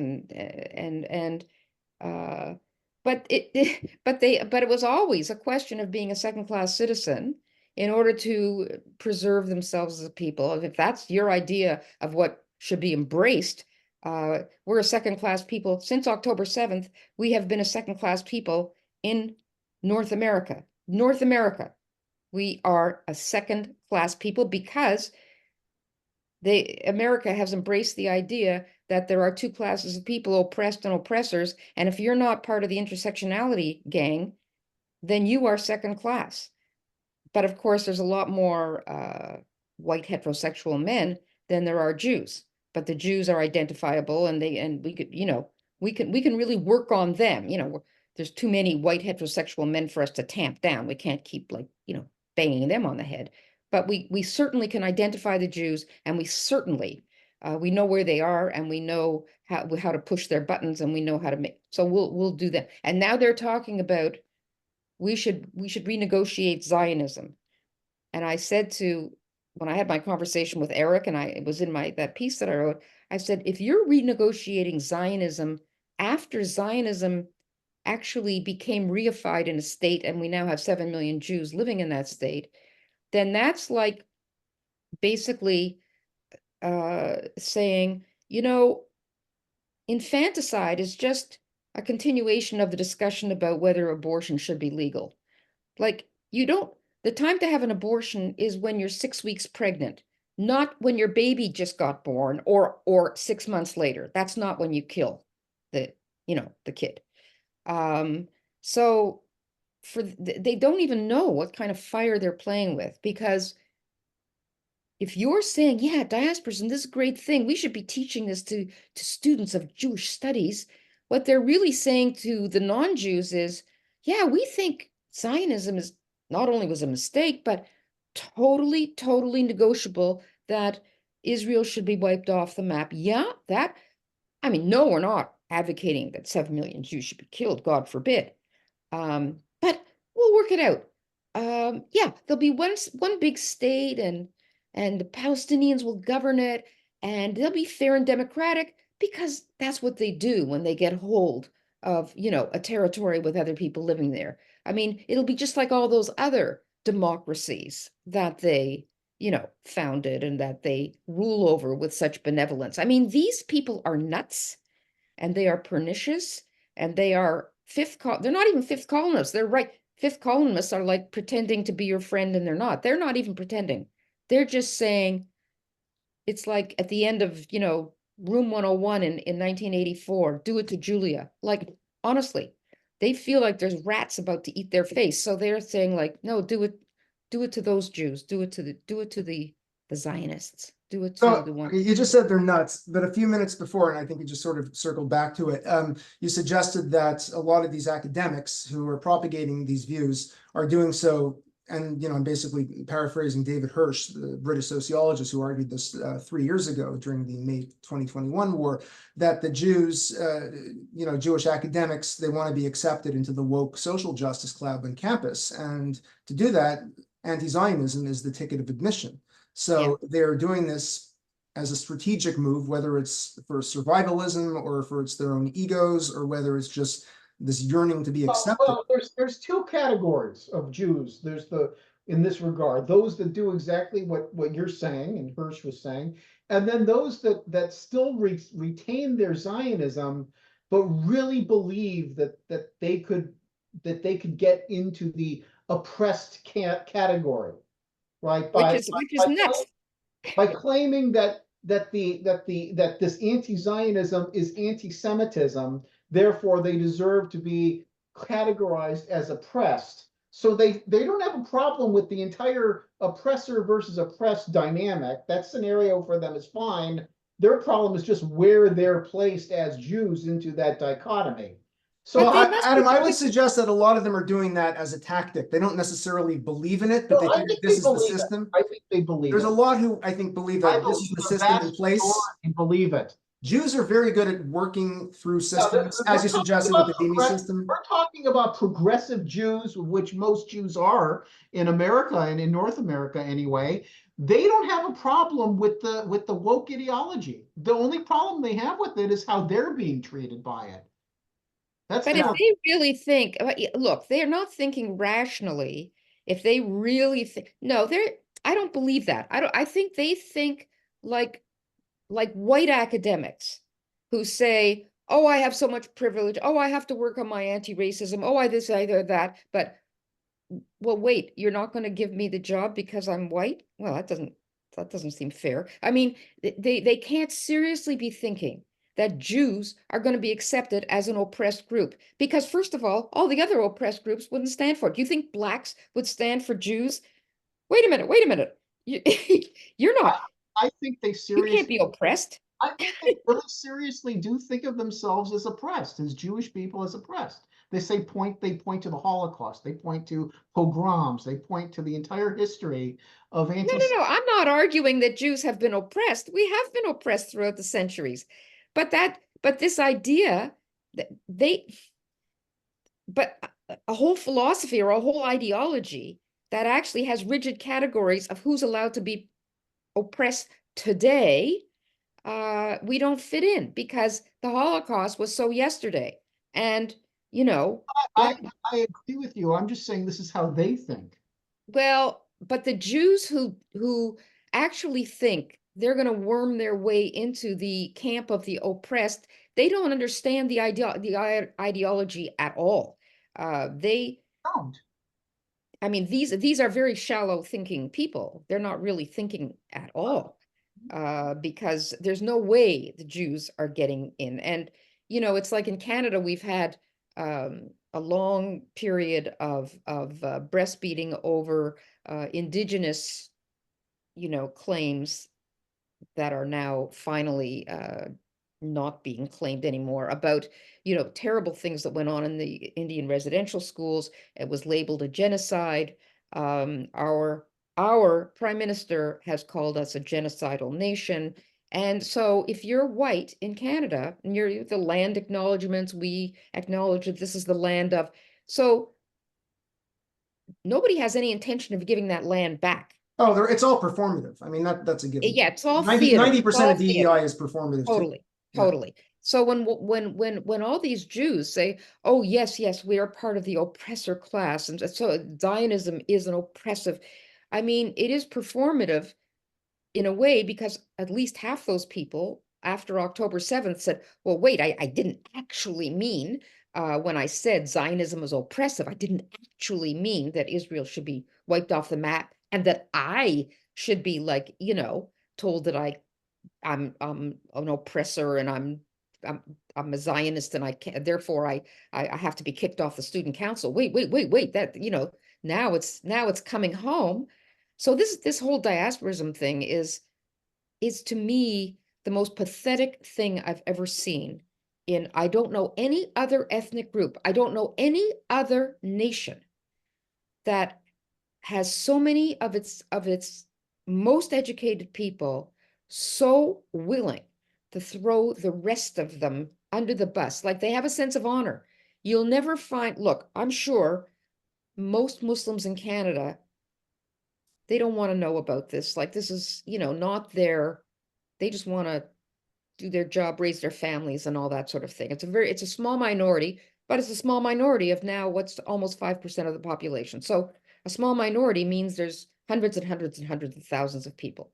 but it was always a question of being a second-class citizen in order to preserve themselves as a people. If that's your idea of what should be embraced, we're a second-class people. Since October 7th, we have been a second-class people in North America. North America, we are a second-class people, because America has embraced the idea that there are two classes of people, oppressed and oppressors. And if you're not part of the intersectionality gang, then you are second class. But of course, there's a lot more white heterosexual men than there are Jews. But the Jews are identifiable, and we could, we can really work on them. There's too many white heterosexual men for us to tamp down. We can't keep banging them on the head. But we certainly can identify the Jews, and we certainly we know where they are, and we know how to push their buttons, and we know how to make. So we'll do that. And now they're talking about we should renegotiate Zionism. And I said when I had my conversation with Eric, and it was in that piece that I wrote, I said, if you're renegotiating Zionism after Zionism actually became reified in a state, and we now have 7 million Jews living in that state, then that's like basically saying, you know, infanticide is just a continuation of the discussion about whether abortion should be legal. Like, the time to have an abortion is when you're 6 weeks pregnant, not when your baby just got born or 6 months later. That's not when you kill the, the kid. So they don't even know what kind of fire they're playing with, because if you're saying, yeah, diasporism, this is a great thing, we should be teaching this to students of Jewish studies, what they're really saying to the non-Jews is, yeah, we think Zionism is not only was a mistake, but totally, totally negotiable, that Israel should be wiped off the map. Yeah, no, we're not advocating that 7 million Jews should be killed, God forbid. But we'll work it out. Yeah, there'll be one big state, and the Palestinians will govern it, and they'll be fair and democratic, because that's what they do when they get hold of, a territory with other people living there. It'll be just like all those other democracies that they, founded and that they rule over with such benevolence. These people are nuts, and they are pernicious, and they are they're not even fifth columnists. They're right. Fifth columnists are like pretending to be your friend, and they're not. They're not even pretending. They're just saying, it's like at the end of, Room 101 in 1984, do it to Julia. Like, honestly, they feel like there's rats about to eat their face. So they're saying, like, no, do it to those Jews. Do it to the Zionists. Do it to So the one. you just said they're nuts, but a few minutes before, and I think you just sort of circled back to it, you suggested that a lot of these academics who are propagating these views are doing so, and I'm basically paraphrasing David Hirsch, the British sociologist who argued this 3 years ago during the May 2021 war, that the Jews, Jewish academics, they want to be accepted into the woke social justice club on campus, and to do that, anti-Zionism is the ticket of admission. So they're doing this as a strategic move, whether it's for survivalism or for it's their own egos, or whether it's just this yearning to be accepted. Well, there's two categories of Jews. There's in this regard, those that do exactly what you're saying and Hirsch was saying, and then those that still retain their Zionism, but really believe that they could get into the oppressed category. Right, Which is nuts. By claiming that this anti-Zionism is anti-Semitism, therefore they deserve to be categorized as oppressed. So they don't have a problem with the entire oppressor versus oppressed dynamic. That scenario for them is fine. Their problem is just where they're placed as Jews into that dichotomy. So Adam, I would suggest that a lot of them are doing that as a tactic. They don't necessarily believe in it, but they think this is the system. I think they believe it. There's a lot who I think believe that this is the system in place. Believe it. Jews are very good at working through systems, as you suggested with the Demi system. We're talking about progressive Jews, which most Jews are in America and in North America anyway. They don't have a problem with the woke ideology. The only problem they have with it is how they're being treated by it. But if they really think, look, they're not thinking rationally. If they really think, no, I don't believe that. I think they think like white academics who say, oh, I have so much privilege. Oh, I have to work on my anti-racism. Oh, I this, I that. But, well, wait, you're not going to give me the job because I'm white? Well, that doesn't seem fair. They can't seriously be thinking that Jews are going to be accepted as an oppressed group. Because first of all the other oppressed groups wouldn't stand for it. Do you think blacks would stand for Jews? Wait a minute. You're not. I think they seriously. You can't be oppressed. I think they really seriously do think of themselves as oppressed, as Jewish people as oppressed. They point to the Holocaust. They point to pogroms. They point to the entire history of No. I'm not arguing that Jews have been oppressed. We have been oppressed throughout the centuries. But this idea that a whole philosophy or a whole ideology that actually has rigid categories of who's allowed to be oppressed today, we don't fit in, because the Holocaust was so yesterday. And you know, I, like, I agree with you. I'm just saying this is how they think. well, but the Jews who actually think they're going to worm their way into the camp of the oppressed, they don't understand the ideology at all. They Don't. I mean, these are very shallow thinking people. They're not really thinking at all, because there's no way the Jews are getting in. And, you know, it's like in Canada, we've had a long period of breastfeeding over Indigenous, you know, claims that are now finally not being claimed anymore, about, you know, terrible things that went on in the Indian residential schools. It was labeled a genocide. Our prime minister has called us a genocidal nation. And so if you're white in Canada and you're the land acknowledgements, we acknowledge that this is the land of, so nobody has any intention of giving that land back. Oh, it's all performative. I mean, that's a given. Yeah, it's all 90, theater. 90% of DEI is performative too. Totally, Yeah. totally. So when all these Jews say, "Oh yes, yes, we are part of the oppressor class," and so Zionism is an oppressive, I mean, it is performative in a way, because at least half those people after October 7th said, "Well, wait, I didn't actually mean when I said Zionism is oppressive, I didn't actually mean that Israel should be wiped off the map and that I should be, like, you know, told that I'm an oppressor and I'm I'm a Zionist and I can't, therefore I have to be kicked off the student council." Wait, that, you know, now it's coming home. So this whole diasporism thing is to me the most pathetic thing I've ever seen. In, I don't know any other ethnic group, I don't know any other nation that has so many of its most educated people so willing to throw the rest of them under the bus. Like, they have a sense of honor. You'll never find, look, I'm sure most Muslims in Canada, they don't want to know about this. Like, this is, you know, not their, they just want to do their job, raise their families and all that sort of thing. It's a small minority, but it's a small minority of now what's almost 5% of the population. So a small minority means there's hundreds and hundreds and hundreds of thousands of people.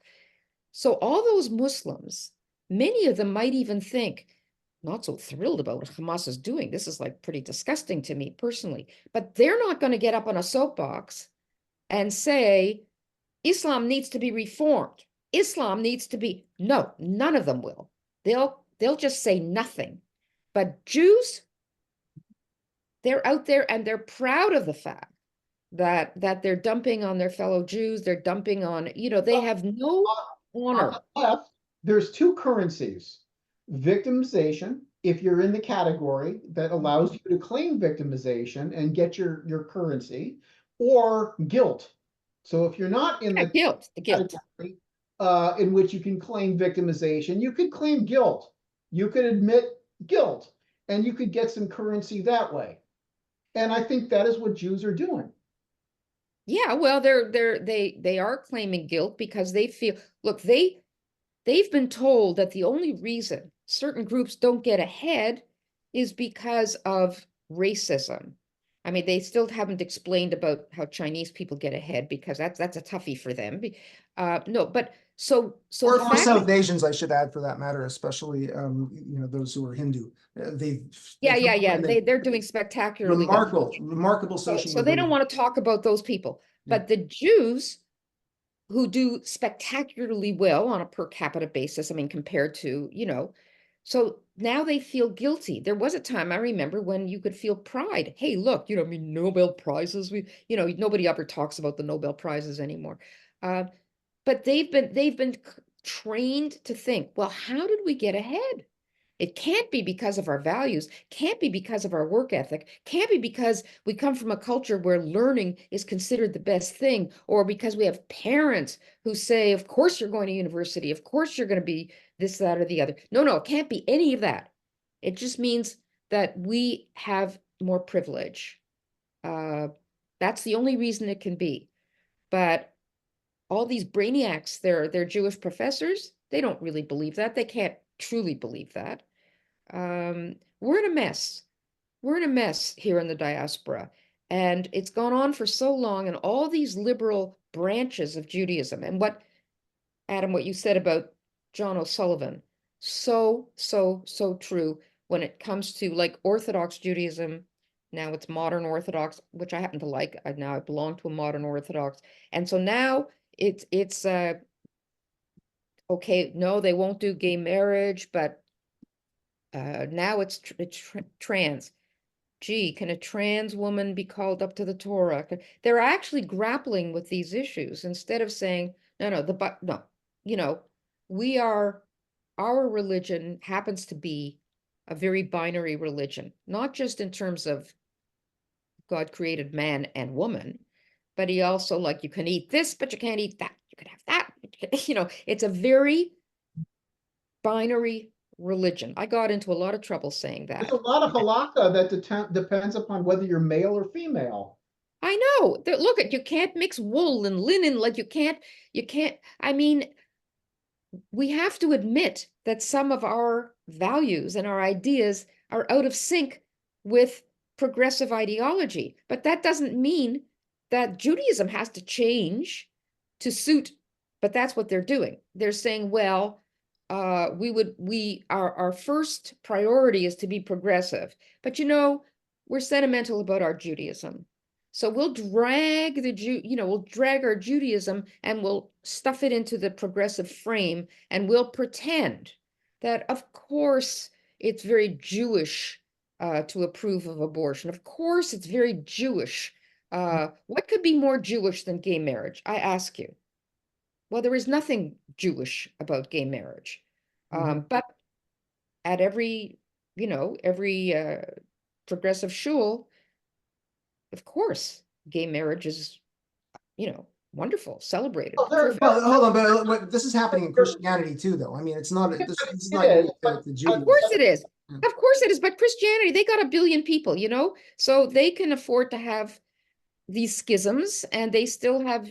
So all those Muslims, many of them might even think, not so thrilled about what Hamas is doing. This is like pretty disgusting to me personally. But they're not going to get up on a soapbox and say, Islam needs to be reformed. Islam needs to be, no, none of them will. They'll just say nothing. But Jews, they're out there and they're proud of the fact that they're dumping on their fellow Jews. They're dumping on, you know, they have no On honor. the left, there's two currencies. Victimization, if you're in the category that allows you to claim victimization and get your currency, or guilt. So if you're not in Yeah, the the guilt. category in which you can claim victimization, you could claim guilt. You could admit guilt, and you could get some currency that way. And I think that is what Jews are doing. Yeah, well, they are claiming guilt because they feel, look, they've been told that the only reason certain groups don't get ahead is because of racism. I mean, they still haven't explained about how Chinese people get ahead, because that's a toughie for them. No, but so Or, the or fact South that, Asians, I should add, for that matter, especially you know, those who are Hindu. They've yeah, and they they're doing spectacularly well. remarkable social So they don't mobility. want to talk about those people, Yeah. but the Jews who do spectacularly well on a per capita basis. I mean, compared to, you know, so now they feel guilty. There was a time I remember when you could feel pride. Hey, look, you know, I mean, Nobel Prizes, you know, nobody ever talks about the Nobel Prizes anymore. Uh, but they've been trained to think, well, how did we get ahead? It can't be because of our values, can't be because of our work ethic, can't be because we come from a culture where learning is considered the best thing, or because we have parents who say, of course you're going to university, of course you're going to be this, that, or the other. No, it can't be any of that. It just means that we have more privilege. Uh, that's the only reason it can be. But all these brainiacs, they're Jewish professors, they don't really believe that. They can't truly believe that. We're in a mess. we're in a mess here in the diaspora. And it's gone on for so long, and all these liberal branches of Judaism. And what, Adam, what you said about John O'Sullivan, so true when it comes to like Orthodox Judaism. Now it's modern Orthodox, which I happen to like. I belong to a modern Orthodox. And so now it's okay, no, they won't do gay marriage, but now it's trans. Gee, can a trans woman be called up to the Torah? They're actually grappling with these issues instead of saying, no, you know, our religion happens to be a very binary religion, not just in terms of God created man and woman, but he also, like, you can eat this, but you can't eat that. You can have that. It's a very binary religion. I got into a lot of trouble saying There's that. a lot of halakha that depends upon whether you're male or female. I know. Look, you can't mix wool and linen. Like you can't, I mean, we have to admit that some of our values and our ideas are out of sync with progressive ideology. But that doesn't mean that Judaism has to change to suit, but that's what they're doing. They're saying, well, our first priority is to be progressive. But we're sentimental about our Judaism. So we'll drag we'll drag our Judaism and we'll stuff it into the progressive frame, and we'll pretend that, of course, it's very Jewish to approve of abortion. Of course, it's very Jewish. What could be more Jewish than gay marriage? I ask you. Well, there is nothing Jewish about gay marriage. But at every progressive shul, of course, gay marriage is, wonderful, celebrated. Well, Well, hold on, but this is happening in Christianity too, though. I mean, this is not unique to Judaism. Of course it is. Of course it is. But Christianity, they got 1 billion people, so they can afford to have these schisms, and they still have,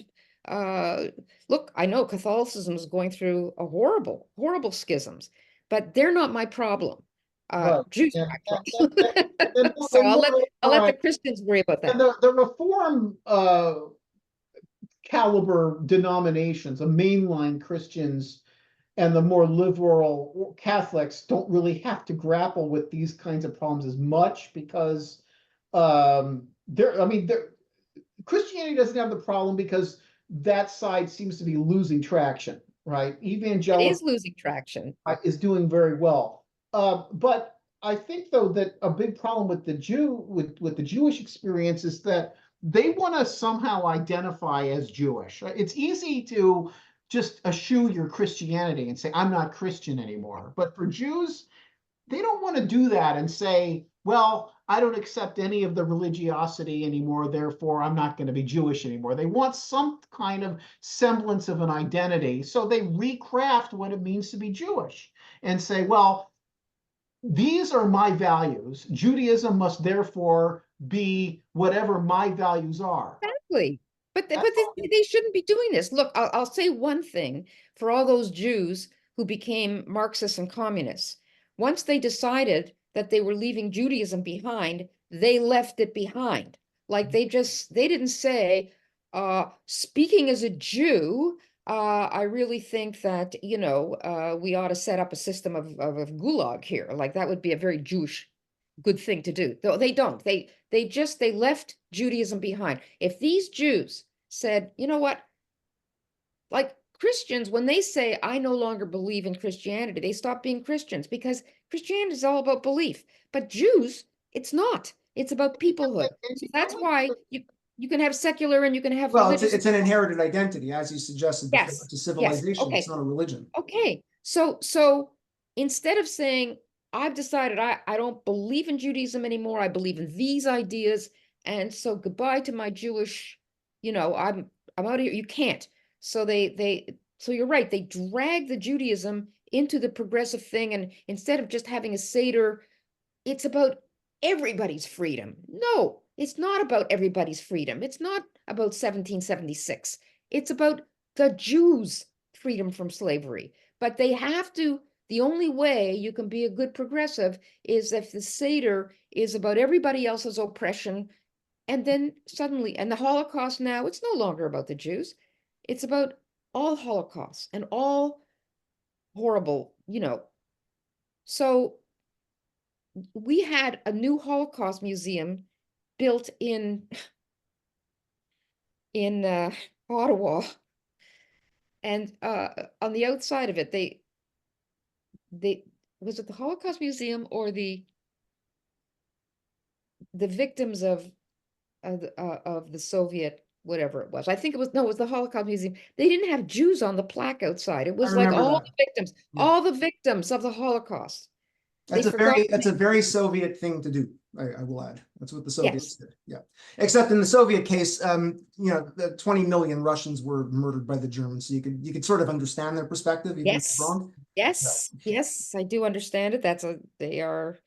look, I know Catholicism is going through a horrible, horrible schisms, but they're not my problem. Right. Jews are And, my problem. So I'll let the Christians worry about that. and the reform caliber denominations, the mainline Christians and the more liberal Catholics don't really have to grapple with these kinds of problems as much because Christianity doesn't have the problem because that side seems to be losing traction, right? It is losing traction. Is doing very well. But I think, though, that a big problem with the Jewish experience is that they want to somehow identify as Jewish. It's easy to just eschew your Christianity and say, I'm not Christian anymore. But for Jews, they don't want to do that and say, well, I don't accept any of the religiosity anymore, therefore I'm not going to be Jewish anymore. They want some kind of semblance of an identity. So they recraft what it means to be Jewish and say, well, these are my values. Judaism must therefore be whatever my values are. Exactly. But they shouldn't be doing this. Look, I'll say one thing for all those Jews who became Marxists and communists. Once they decided that they were leaving Judaism behind, they left it behind. Like they didn't say, speaking as a Jew, I really think that, we ought to set up a system of gulag here. Like that would be a very Jewish good thing to do. Though they don't. They left Judaism behind. If these Jews said, you know what, like Christians, when they say, I no longer believe in Christianity, they stop being Christians because Christianity is all about belief. But Jews, it's not. It's about peoplehood. So that's why you can have secular and you can have religious. It's an inherited identity, as you suggested before. Yes. It's a civilization. Yes. Okay. It's not a religion. Okay. So instead of saying, I've decided I don't believe in Judaism anymore, I believe in these ideas, and so goodbye to my Jewish, I'm out of here. You can't. So so you're right, they drag the Judaism into the progressive thing, and instead of just having a Seder, it's about everybody's freedom. No, it's not about everybody's freedom. It's not about 1776. It's about the Jews' freedom from slavery. But they have to the only way you can be a good progressive is if the Seder is about everybody else's oppression. And then suddenly, and the Holocaust now, it's no longer about the Jews. It's about all Holocausts and all horrible, So we had a new Holocaust museum built in Ottawa. And on the outside of it, they was it the Holocaust Museum or the victims of the Soviet, whatever it was. I think it was, no, it was the Holocaust Museum. They didn't have Jews on the plaque outside. It I was like remember all that. the victims, Yeah. all the victims of the Holocaust. That's a very Soviet thing to do. I will add. That's what the Soviets did. Yeah. Except in the Soviet case, the 20 million Russians were murdered by the Germans. So you could sort of understand their perspective, even if it's wrong. Yes, I do understand it. They are,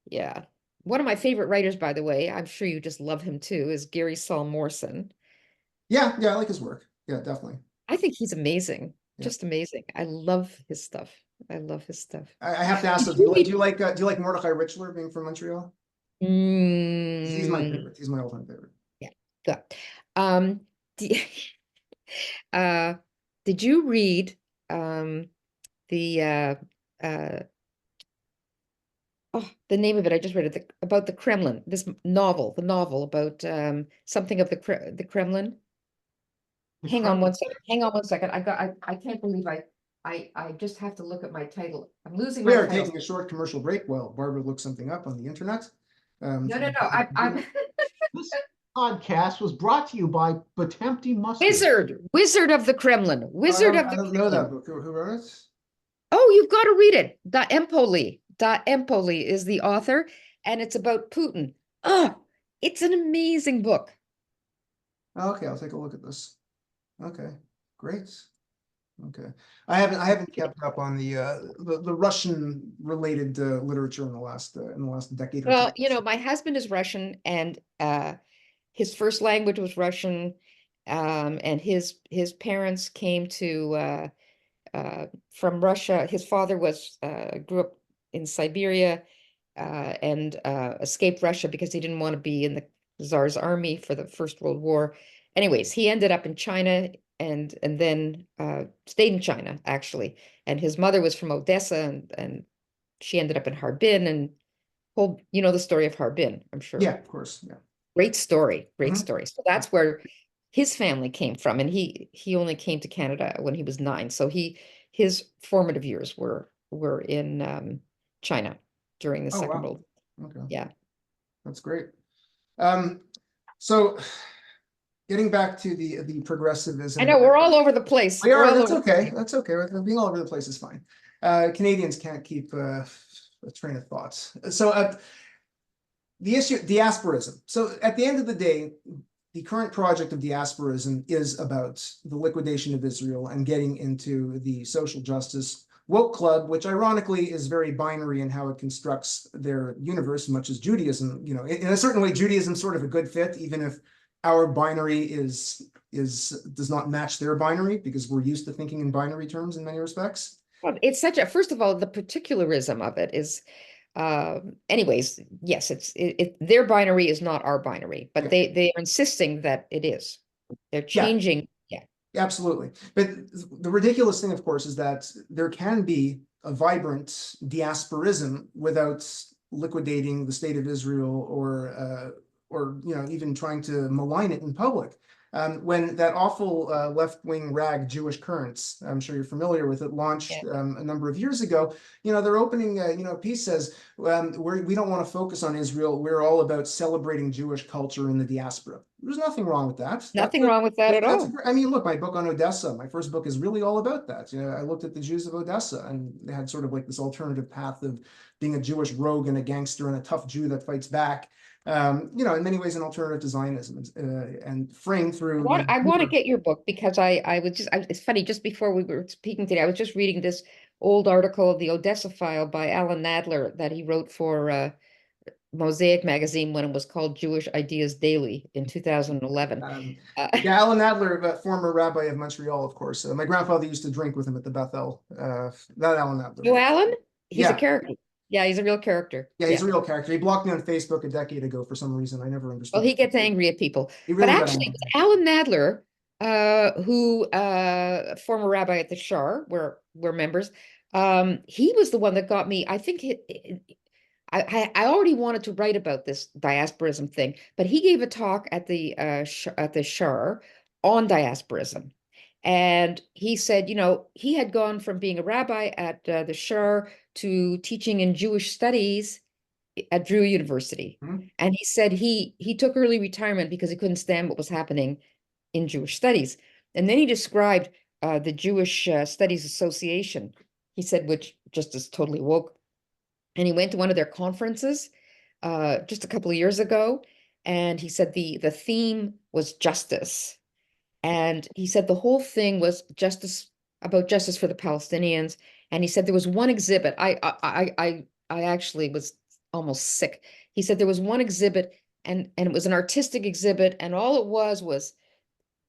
yeah. One of my favorite writers, by the way, I'm sure you just love him too, is Gary Saul Morrison. Yeah, I like his work. Yeah, definitely. I think he's amazing. Yeah. Just amazing. I love his stuff. I have to ask, do you like Mordechai Richler, being from Montreal? He's my favorite. He's my all-time favorite. Yeah, good. Did you read the name of it? I just read it, about the Kremlin. This novel, the novel about something of the Kremlin. Hang on one second. I can't believe I just have to look at my title. I'm losing my title. We are taking a short commercial break while Barbara looks something up on the internet. No. I'm This podcast was brought to you by Potemkin Mustard. Wizard of the Kremlin. I don't know that book. Who wrote it? Oh, you've got to read it. Empoli is the author, and it's about Putin. Oh, it's an amazing book. Okay, I'll take a look at this. Okay, great. Okay, I haven't kept up on the Russian related literature in the last decade. Well, my husband is Russian, and his first language was Russian, and his parents came to from Russia. His father grew up in Siberia and escaped Russia because he didn't want to be in the Tsar's army for the First World War. Anyways, he ended up in China and then stayed in China, actually. And his mother was from Odessa, and she ended up in Harbin, and the story of Harbin, I'm sure. Yeah, of course. Yeah. Great story. So that's where his family came from, and he only came to Canada when he was 9. So his formative years were in China during the Second World War. Okay. Yeah. That's great. So getting back to the progressivism. I know we're all over the place. We are. That's okay. That's okay. Being all over the place is fine. Canadians can't keep a train of thoughts. So the issue, diasporism. So at the end of the day, the current project of diasporism is about the liquidation of Israel and getting into the social justice woke club, which ironically is very binary in how it constructs their universe, much as Judaism. In a certain way, Judaism is sort of a good fit, even if our binary does not match their binary, because we're used to thinking in binary terms in many respects. It's first of all, the particularism of it is, anyways, yes, their binary is not our binary, but they are insisting that it is. They're changing. Yeah, absolutely. But the ridiculous thing, of course, is that there can be a vibrant diasporism without liquidating the state of Israel or even trying to malign it in public. When that awful left-wing rag Jewish Currents, I'm sure you're familiar with it, launched a number of years ago, their opening piece says, we don't want to focus on Israel. We're all about celebrating Jewish culture in the diaspora. There's nothing wrong with that. Nothing wrong with that at all. I mean, look, my book on Odessa, my first book is really all about that. I looked at the Jews of Odessa, and they had sort of like this alternative path of being a Jewish rogue and a gangster and a tough Jew that fights back. In many ways an alternative to Zionism, and framed through. I want to get your book, because it's funny, just before we were speaking today, I was just reading this old article, The Odessa File by Alan Nadler, that he wrote for Mosaic magazine when it was called Jewish Ideas Daily in 2011. Yeah, Alan Adler, former rabbi of Montreal, of course. My grandfather used to drink with him at the Bethel. That Alan Adler. Oh, Alan? He's a Yeah. character. Yeah, he's a real character. Yeah, he's a real character. He blocked me on Facebook a decade ago for some reason. I never understood. Well, he gets angry at people. He But really got actually, angry. it was Alan Nadler, who former rabbi at the Shar, we're members. He was the one that got me. I think I already wanted to write about this diasporism thing, but he gave a talk at the Shar on diasporism. And he said, you know, he had gone from being a rabbi at the Shar to teaching in Jewish studies at Drew University. Mhm. And he said he took early retirement because he couldn't stand what was happening in Jewish studies. And then he described the Jewish Studies Association, he said, which just is totally woke. And he went to one of their conferences just a couple of years ago. And he said the theme was justice. And he said the whole thing was about justice for the Palestinians. And he said there was one exhibit. I actually was almost sick. He said there was one exhibit, and it was an artistic exhibit, and all it was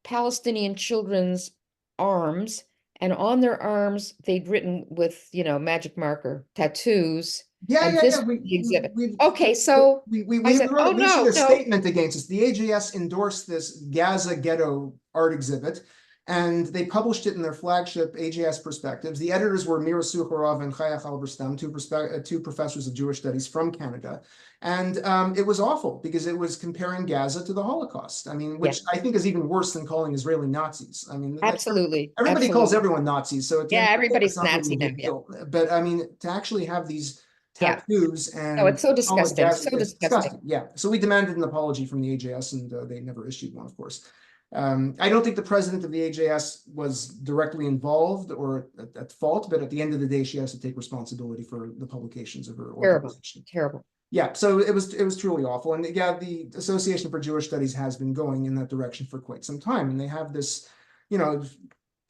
Palestinian children's arms, and on their arms they'd written with, you know, magic marker tattoos. Yeah, And yeah, this yeah. was the exhibit. Okay, so I said, oh we issued no, a statement against this. The AJS endorsed this Gaza ghetto art exhibit, and they published it in their flagship AJS Perspectives. The editors were Mira Sukharov and Chaya Halberstam, two professors of Jewish studies from Canada. And it was awful because it was comparing Gaza to the Holocaust. I mean, which I think is even worse than calling Israeli Nazis. I mean, absolutely. Everybody calls everyone Nazis, so everybody's it's not Nazi really a now. big deal. But I mean, to actually have these tattoos and no, it's so disgusting. it's So disgusting. Yeah. So we demanded an apology from the AJS, and they never issued one, of course. I don't think the president of the AJS was directly involved or at fault, but at the end of the day, she has to take responsibility for the publications of her organization. Terrible. Yeah, so it was truly awful. And yeah, the Association for Jewish Studies has been going in that direction for quite some time. And they have this, you know,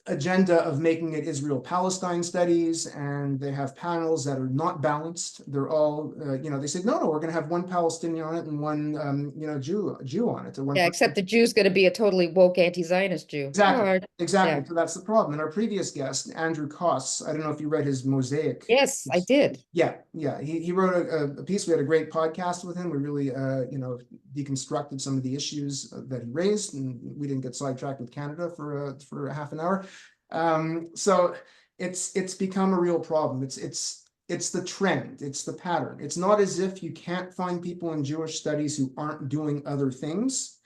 agenda of making it Israel-Palestine studies, and they have panels that are not balanced. They're all, you know, they said, no, we're going to have one Palestinian on it and one, you know, Jew on it. Yeah, except the Jew's going to be a totally woke anti-Zionist Jew. Exactly. Yeah. So that's the problem. And our previous guest, Andrew Koss, I don't know if you read his Mosaic. Yes, I did. Yeah. He wrote a piece. We had a great podcast with him. We really, you know, deconstructed some of the issues that he raised, and we didn't get sidetracked with Canada for a half an hour. So it's become a real problem. It's the trend. It's the pattern. It's not as if you can't find people in Jewish studies who aren't doing other things,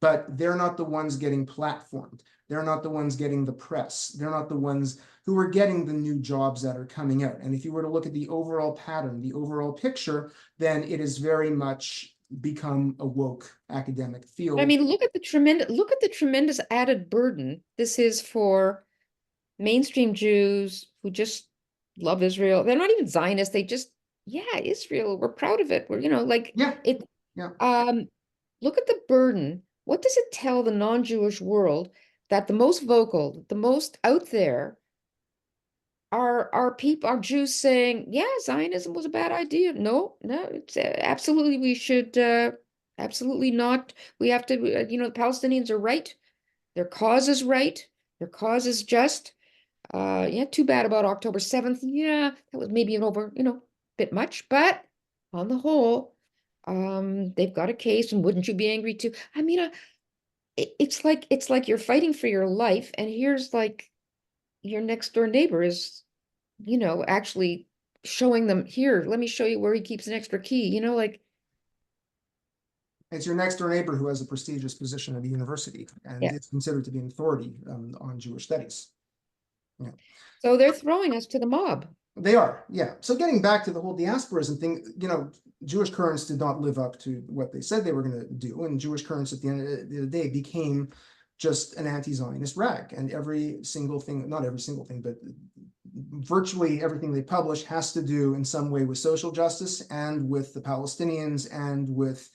but they're not the ones getting platformed. They're not the ones getting the press. They're not the ones who are getting the new jobs that are coming out. And if you were to look at the overall pattern, the overall picture, then it is very much become a woke academic field. I mean, look at the tremendous added burden this is for mainstream Jews who just love Israel. They're not even Zionists. They just, Israel, we're proud of it. We're, you know, like look at the burden. What does it tell the non-Jewish world that the most vocal, the most out there are Jews saying, yeah, Zionism was a bad idea. No, it's absolutely, we should absolutely not. We have to, you know, the Palestinians are right. Their cause is right. Their cause is just. Too bad about October 7th. Yeah, that was maybe a bit much, but on the whole, they've got a case, and wouldn't you be angry too? I mean, it's like you're fighting for your life, and here's like your next door neighbor is, you know, actually showing them, here, let me show you where he keeps an extra key, you know, like. It's your next door neighbor who has a prestigious position at a university, and it's considered to be an authority on Jewish studies. Yeah. So they're throwing us to the mob. They are, yeah. So getting back to the whole diasporism thing, you know, Jewish Currents did not live up to what they said they were going to do, and Jewish Currents at the end of the day became just an anti-Zionist rag, and every single thing, not every single thing, but virtually everything they publish has to do in some way with social justice and with the Palestinians and with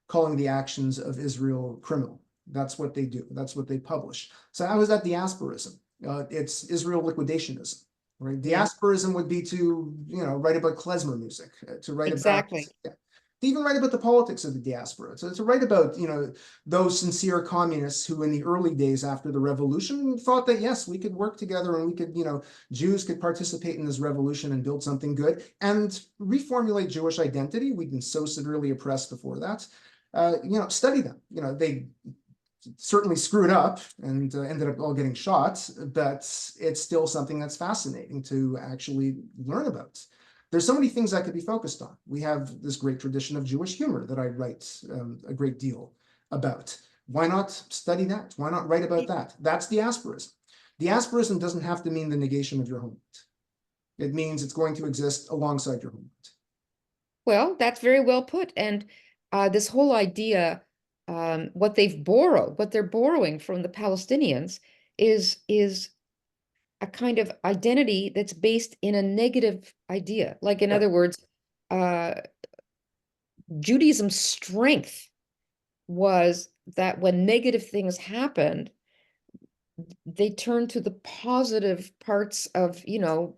calling the actions of Israel criminal. That's what they do. That's what they publish. So how is that diasporism? It's Israel liquidationism, right? Diasporism would be to, you know, write about klezmer music, to write about to even write about the politics of the diaspora, to write about, you know, those sincere communists who in the early days after the revolution thought that, yes, we could work together and we could, you know, Jews could participate in this revolution and build something good and reformulate Jewish identity. We'd been so severely oppressed before that. You know, study them. You know, they certainly screwed up and ended up all getting shot, but it's still something that's fascinating to actually learn about. There's so many things I could be focused on. We have this great tradition of Jewish humor that I write a great deal about. Why not study that? Why not write about that? That's diasporism. Diasporism doesn't have to mean the negation of your homeland. It means it's going to exist alongside your homeland. Well, that's very well put. And this whole idea, what they're borrowing from the Palestinians is a kind of identity that's based in a negative idea. Like, in other words, Judaism's strength was that when negative things happened, they turned to the positive parts of, you know,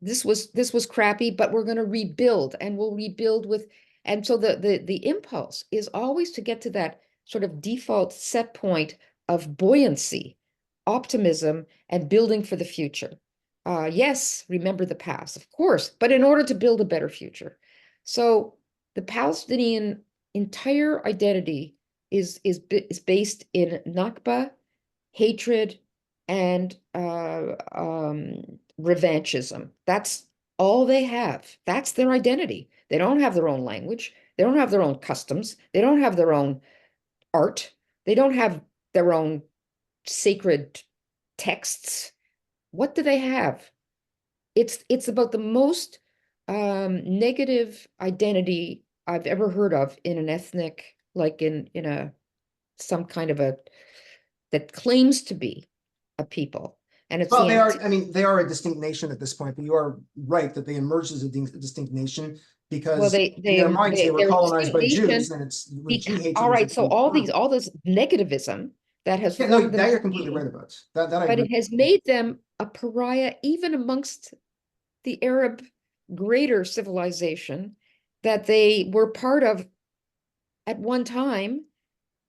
this was crappy, but we're going to rebuild, and we'll rebuild with, and so the impulse is always to get to that sort of default set point of buoyancy, optimism, and building for the future. Yes, remember the past, of course, but in order to build a better future. So the Palestinian entire identity is based in Nakba, hatred, and revanchism. That's all they have. That's their identity. They don't have their own language. They don't have their own customs. They don't have their own art. They don't have their own sacred texts. What do they have? It's about the most negative identity I've ever heard of in an ethnic, like in a some kind of a that claims to be a people. And it's well, they are, I mean, they are a distinct nation at this point, but you are right that they emerged as a distinct nation because in their minds they were colonized by Jews, and it's with Jew hatred. All right, so all this negativism that has yeah, no, that you're completely right about that. But it has made them a pariah even amongst the Arab greater civilization that they were part of at one time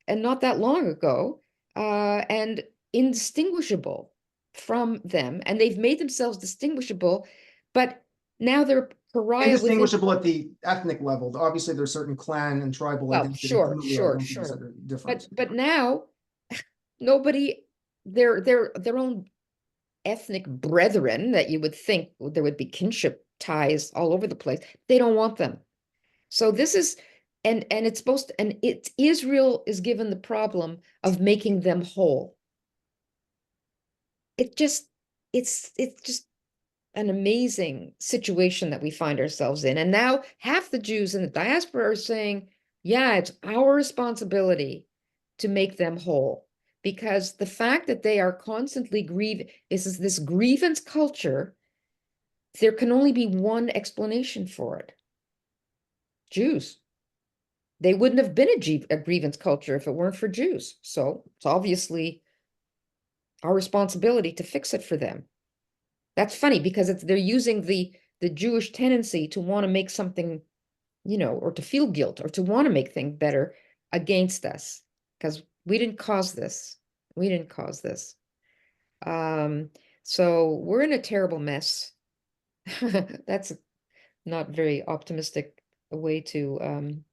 and not that long ago, and indistinguishable from them. And they've made themselves distinguishable, but now they're pariah indistinguishable at the ethnic level. Obviously, there's certain clan and tribal identity. Sure. But now nobody, their own ethnic brethren that you would think there would be kinship ties all over the place, they don't want them. So this is, and it's supposed to, and it's Israel is given the problem of making them whole. It's just an amazing situation that we find ourselves in. And now half the Jews in the diaspora are saying, yeah, it's our responsibility to make them whole. Because the fact that they are constantly grieving is this grievance culture, there can only be one explanation for it. Jews. They wouldn't have been a grievance culture if it weren't for Jews. So it's obviously our responsibility to fix it for them. That's funny because they're using the Jewish tendency to want to make something, you know, or to feel guilt or to want to make things better against us because we didn't cause this. We didn't cause this. So we're in a terrible mess. That's not very optimistic a way to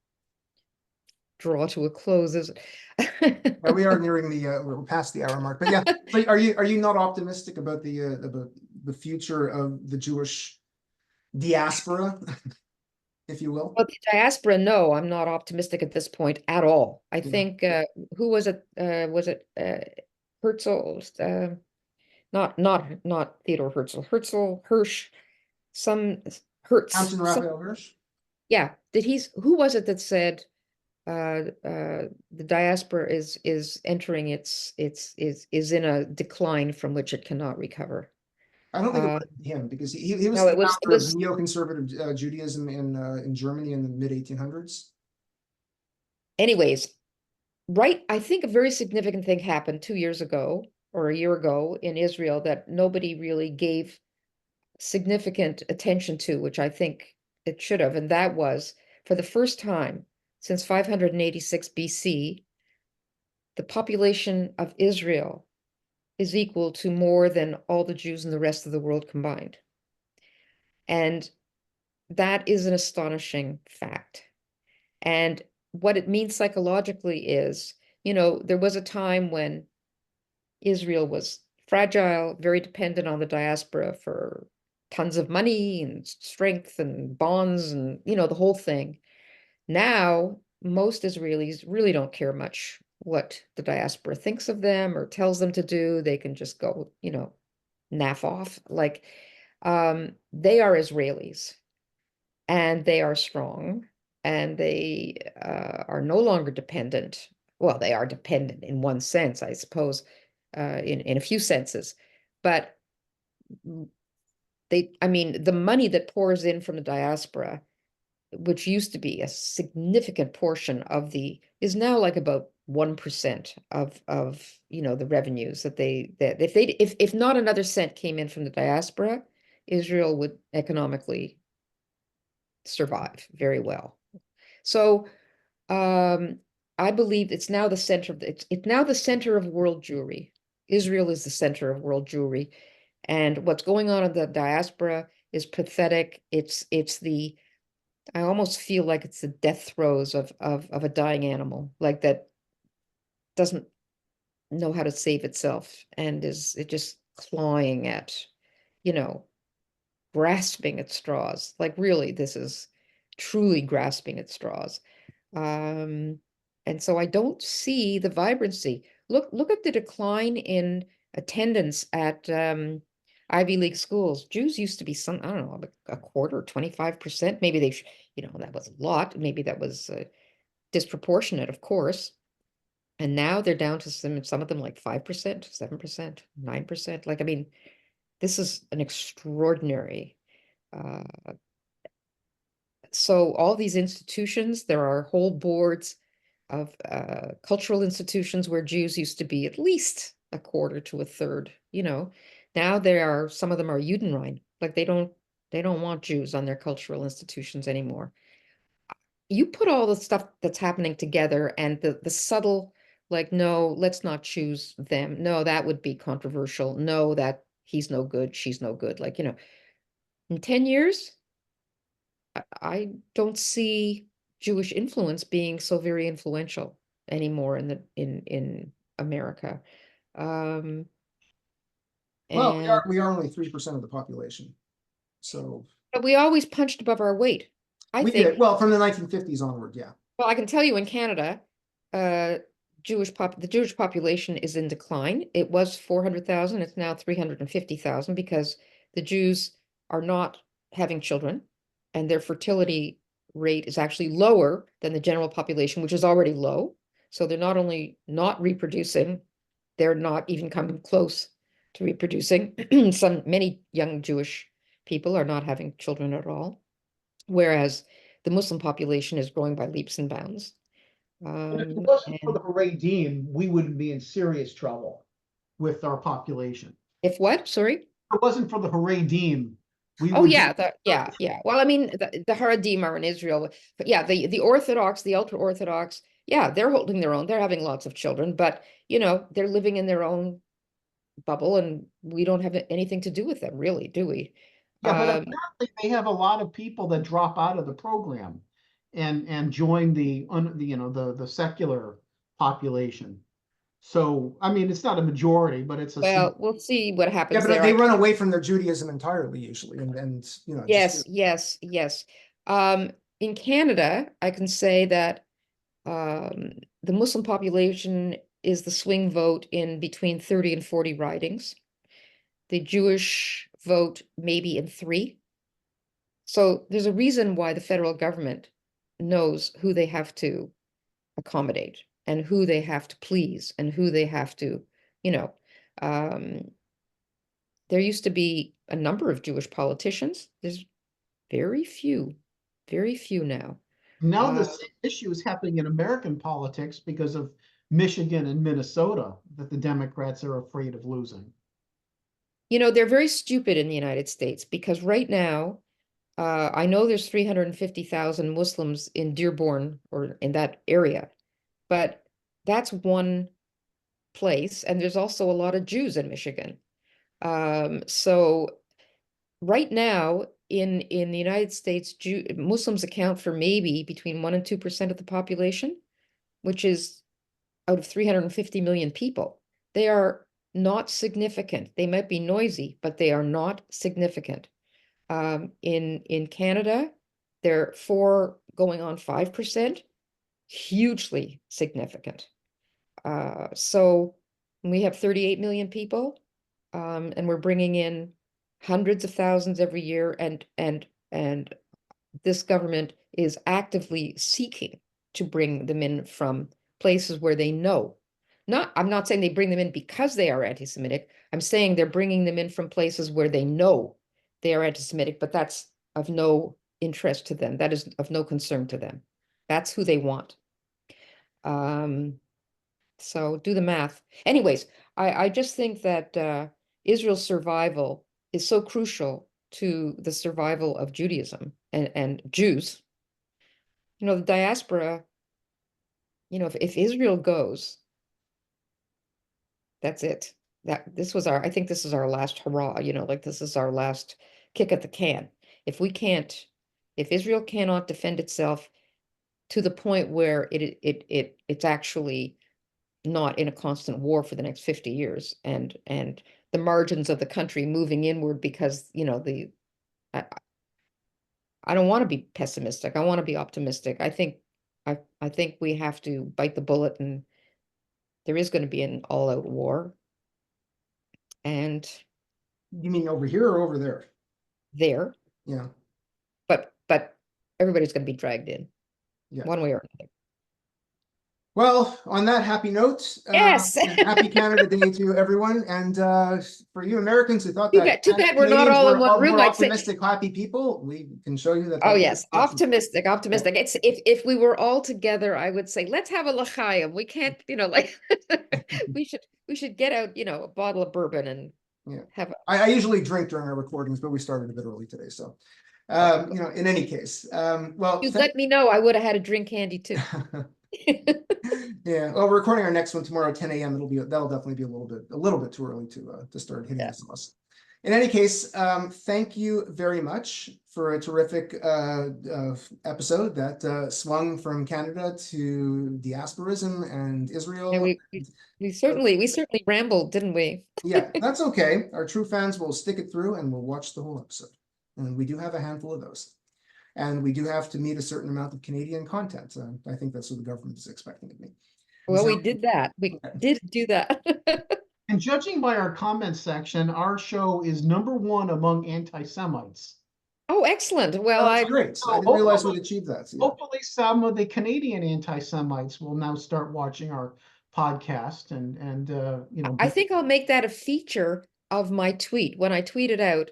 draw to a close, is it? Yeah, we are nearing we're past the hour mark, but yeah. So are you not optimistic about the future of the Jewish diaspora, if you will? Well, the diaspora, no, I'm not optimistic at this point at all. I think who was it? Was it Herzl? Not Theodore Herzl. Hirsch. Some Hertz. Hampton Raphael Hirsch. Yeah, who was it that said the diaspora is entering is in a decline from which it cannot recover? I don't think it was him because he was no, the founder of neoconservative Judaism in Germany in the mid 1800s. Anyways, right, I think a very significant thing happened 2 years ago or a year ago in Israel that nobody really gave significant attention to, which I think it should have, and that was for the first time since 586 BC, the population of Israel is equal to more than all the Jews in the rest of the world combined. And that is an astonishing fact. And what it means psychologically is, there was a time when Israel was fragile, very dependent on the diaspora for tons of money and strength and bonds and, the whole thing. Now, most Israelis really don't care much what the diaspora thinks of them or tells them to do. They can just go, naff off. Like, they are Israelis and they are strong and they are no longer dependent. Well, they are dependent in one sense, I suppose, in a few senses, but the money that pours in from the diaspora, which used to be a significant portion of is now like about 1% of the revenues that if not another cent came in from the diaspora, Israel would economically survive very well. So I believe it's now the center of it's now the center of world Jewry. Israel is the center of world Jewry, and what's going on in the diaspora is pathetic. I almost feel like it's the death throes of a dying animal, like that doesn't know how to save itself and is just clawing at, grasping at straws. Like really, this is truly grasping at straws. And so I don't see the vibrancy. Look at the decline in attendance at Ivy League schools. Jews used to be I don't know, a quarter, 25%. Maybe that was a lot. Maybe that was disproportionate, of course. And now they're down to some of them like 5%, 7%, 9%. Like, this is an extraordinary. So all these institutions, there are whole boards of cultural institutions where Jews used to be at least a quarter to a third. Now some of them are Judenrein, like they don't want Jews on their cultural institutions anymore. You put all the stuff that's happening together and the subtle, like, no, let's not choose them. No, that would be controversial. No, that he's no good, she's no good. Like, in 10 years, I don't see Jewish influence being so very influential anymore in America. Well, we are only 3% of the population. So but we always punched above our weight. I think did. Well, from the 1950s onward, yeah. Well, I can tell you in Canada, the Jewish population is in decline. It was 400,000, it's now 350,000 because the Jews are not having children and their fertility rate is actually lower than the general population, which is already low. So they're not only not reproducing, they're not even coming close to reproducing. Many young Jewish people are not having children at all, whereas the Muslim population is growing by leaps and bounds. If it wasn't for the Haredim, we wouldn't be in serious trouble with our population. If what? Sorry? If it wasn't for the Haredim, we Oh would yeah, yeah. Well, the Haredim are in Israel, but yeah, the Orthodox, the ultra-Orthodox, yeah, they're holding their own. They're having lots of children, but they're living in their own bubble, and we don't have anything to do with them, really, do we? Yeah, but apparently they have a lot of people that drop out of the program and join the secular population. So it's not a majority, but it's a Well, we'll see what happens. Yeah, but there. they run away from their Judaism entirely usually, and Yes, yes, yes. In Canada, I can say that the Muslim population is the swing vote in between 30 and 40 ridings. The Jewish vote maybe in 3. So there's a reason why the federal government knows who they have to accommodate and who they have to please and who they have to, there used to be a number of Jewish politicians. There's very few now. Now the same issue is happening in American politics because of Michigan and Minnesota that the Democrats are afraid of losing. They're very stupid in the United States because right now, I know there's 350,000 Muslims in Dearborn or in that area, but that's one place. And there's also a lot of Jews in Michigan. So right now in the United States, Muslims account for maybe between 1 and 2% of the population, which is out of 350 million people. They are not significant. They might be noisy, but they are not significant. In Canada, they're 4 going on 5%, hugely significant. So we have 38 million people, and we're bringing in hundreds of thousands every year, and this government is actively seeking to bring them in from places where they know. I'm not saying they bring them in because they are anti-Semitic. I'm saying they're bringing them in from places where they know they are anti-Semitic, but that's of no interest to them. That is of no concern to them. That's who they want. So do the math. Anyways, I just think that Israel's survival is so crucial to the survival of Judaism and Jews. You know, the diaspora, you know, if Israel goes, that's it. I think this is our last hurrah, you know, like this is our last kick at the can. If Israel cannot defend itself to the point where it's actually not in a constant war for the next 50 years and the margins of the country moving inward because, you know, I don't want to be pessimistic. I want to be optimistic. I think we have to bite the bullet, and there is going to be an all-out war. And You mean over here or over there? there, Yeah. but everybody's going to be dragged in, one way or another. Well, on that happy note, Yes. happy Canada Day to everyone. And for you Americans who thought that Too bad we're not Canadians all were in one room, more I'd say. optimistic, happy people, we can show you that. Oh yes, optimistic. It's if we were all together, I would say let's have a l'chaim. We can't, you know, like we should get out, you know, a bottle of bourbon and have a. I usually drink during our recordings, but we started a bit early today, so you know, in any case, well, You let me know, I would have had a drink handy too. Yeah, well, we're recording our next one tomorrow at 10 a.m. That'll definitely be a little bit too early to start hitting this on us. In any case, thank you very much for a terrific episode that swung from Canada to diasporism and Israel. Yeah, we certainly rambled, didn't we? Yeah, that's okay. Our true fans will stick it through and will watch the whole episode. And we do have a handful of those. And we do have to meet a certain amount of Canadian content. I think that's what the government is expecting of me. Well, we did that. We did do that. And judging by our comment section, our show is #1 among anti-Semites. Oh, excellent. Well, that's great. I didn't realize we'd achieved that. So, yeah. Hopefully some of the Canadian anti-Semites will now start watching our podcast and you know. I think I'll make that a feature of my tweet. When I tweet it out,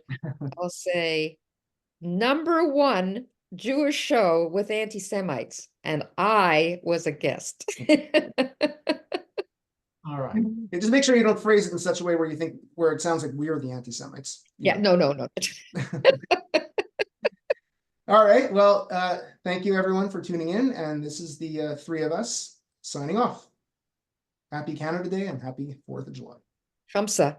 I'll say #1 Jewish show with anti-Semites, and I was a guest. All right. Just make sure you don't phrase it in such a way where it sounds like we're the anti-Semites. Yeah, no. All right. Well, thank you everyone for tuning in. And this is the three of us signing off. Happy Canada Day and happy 4th of July. Hamsa.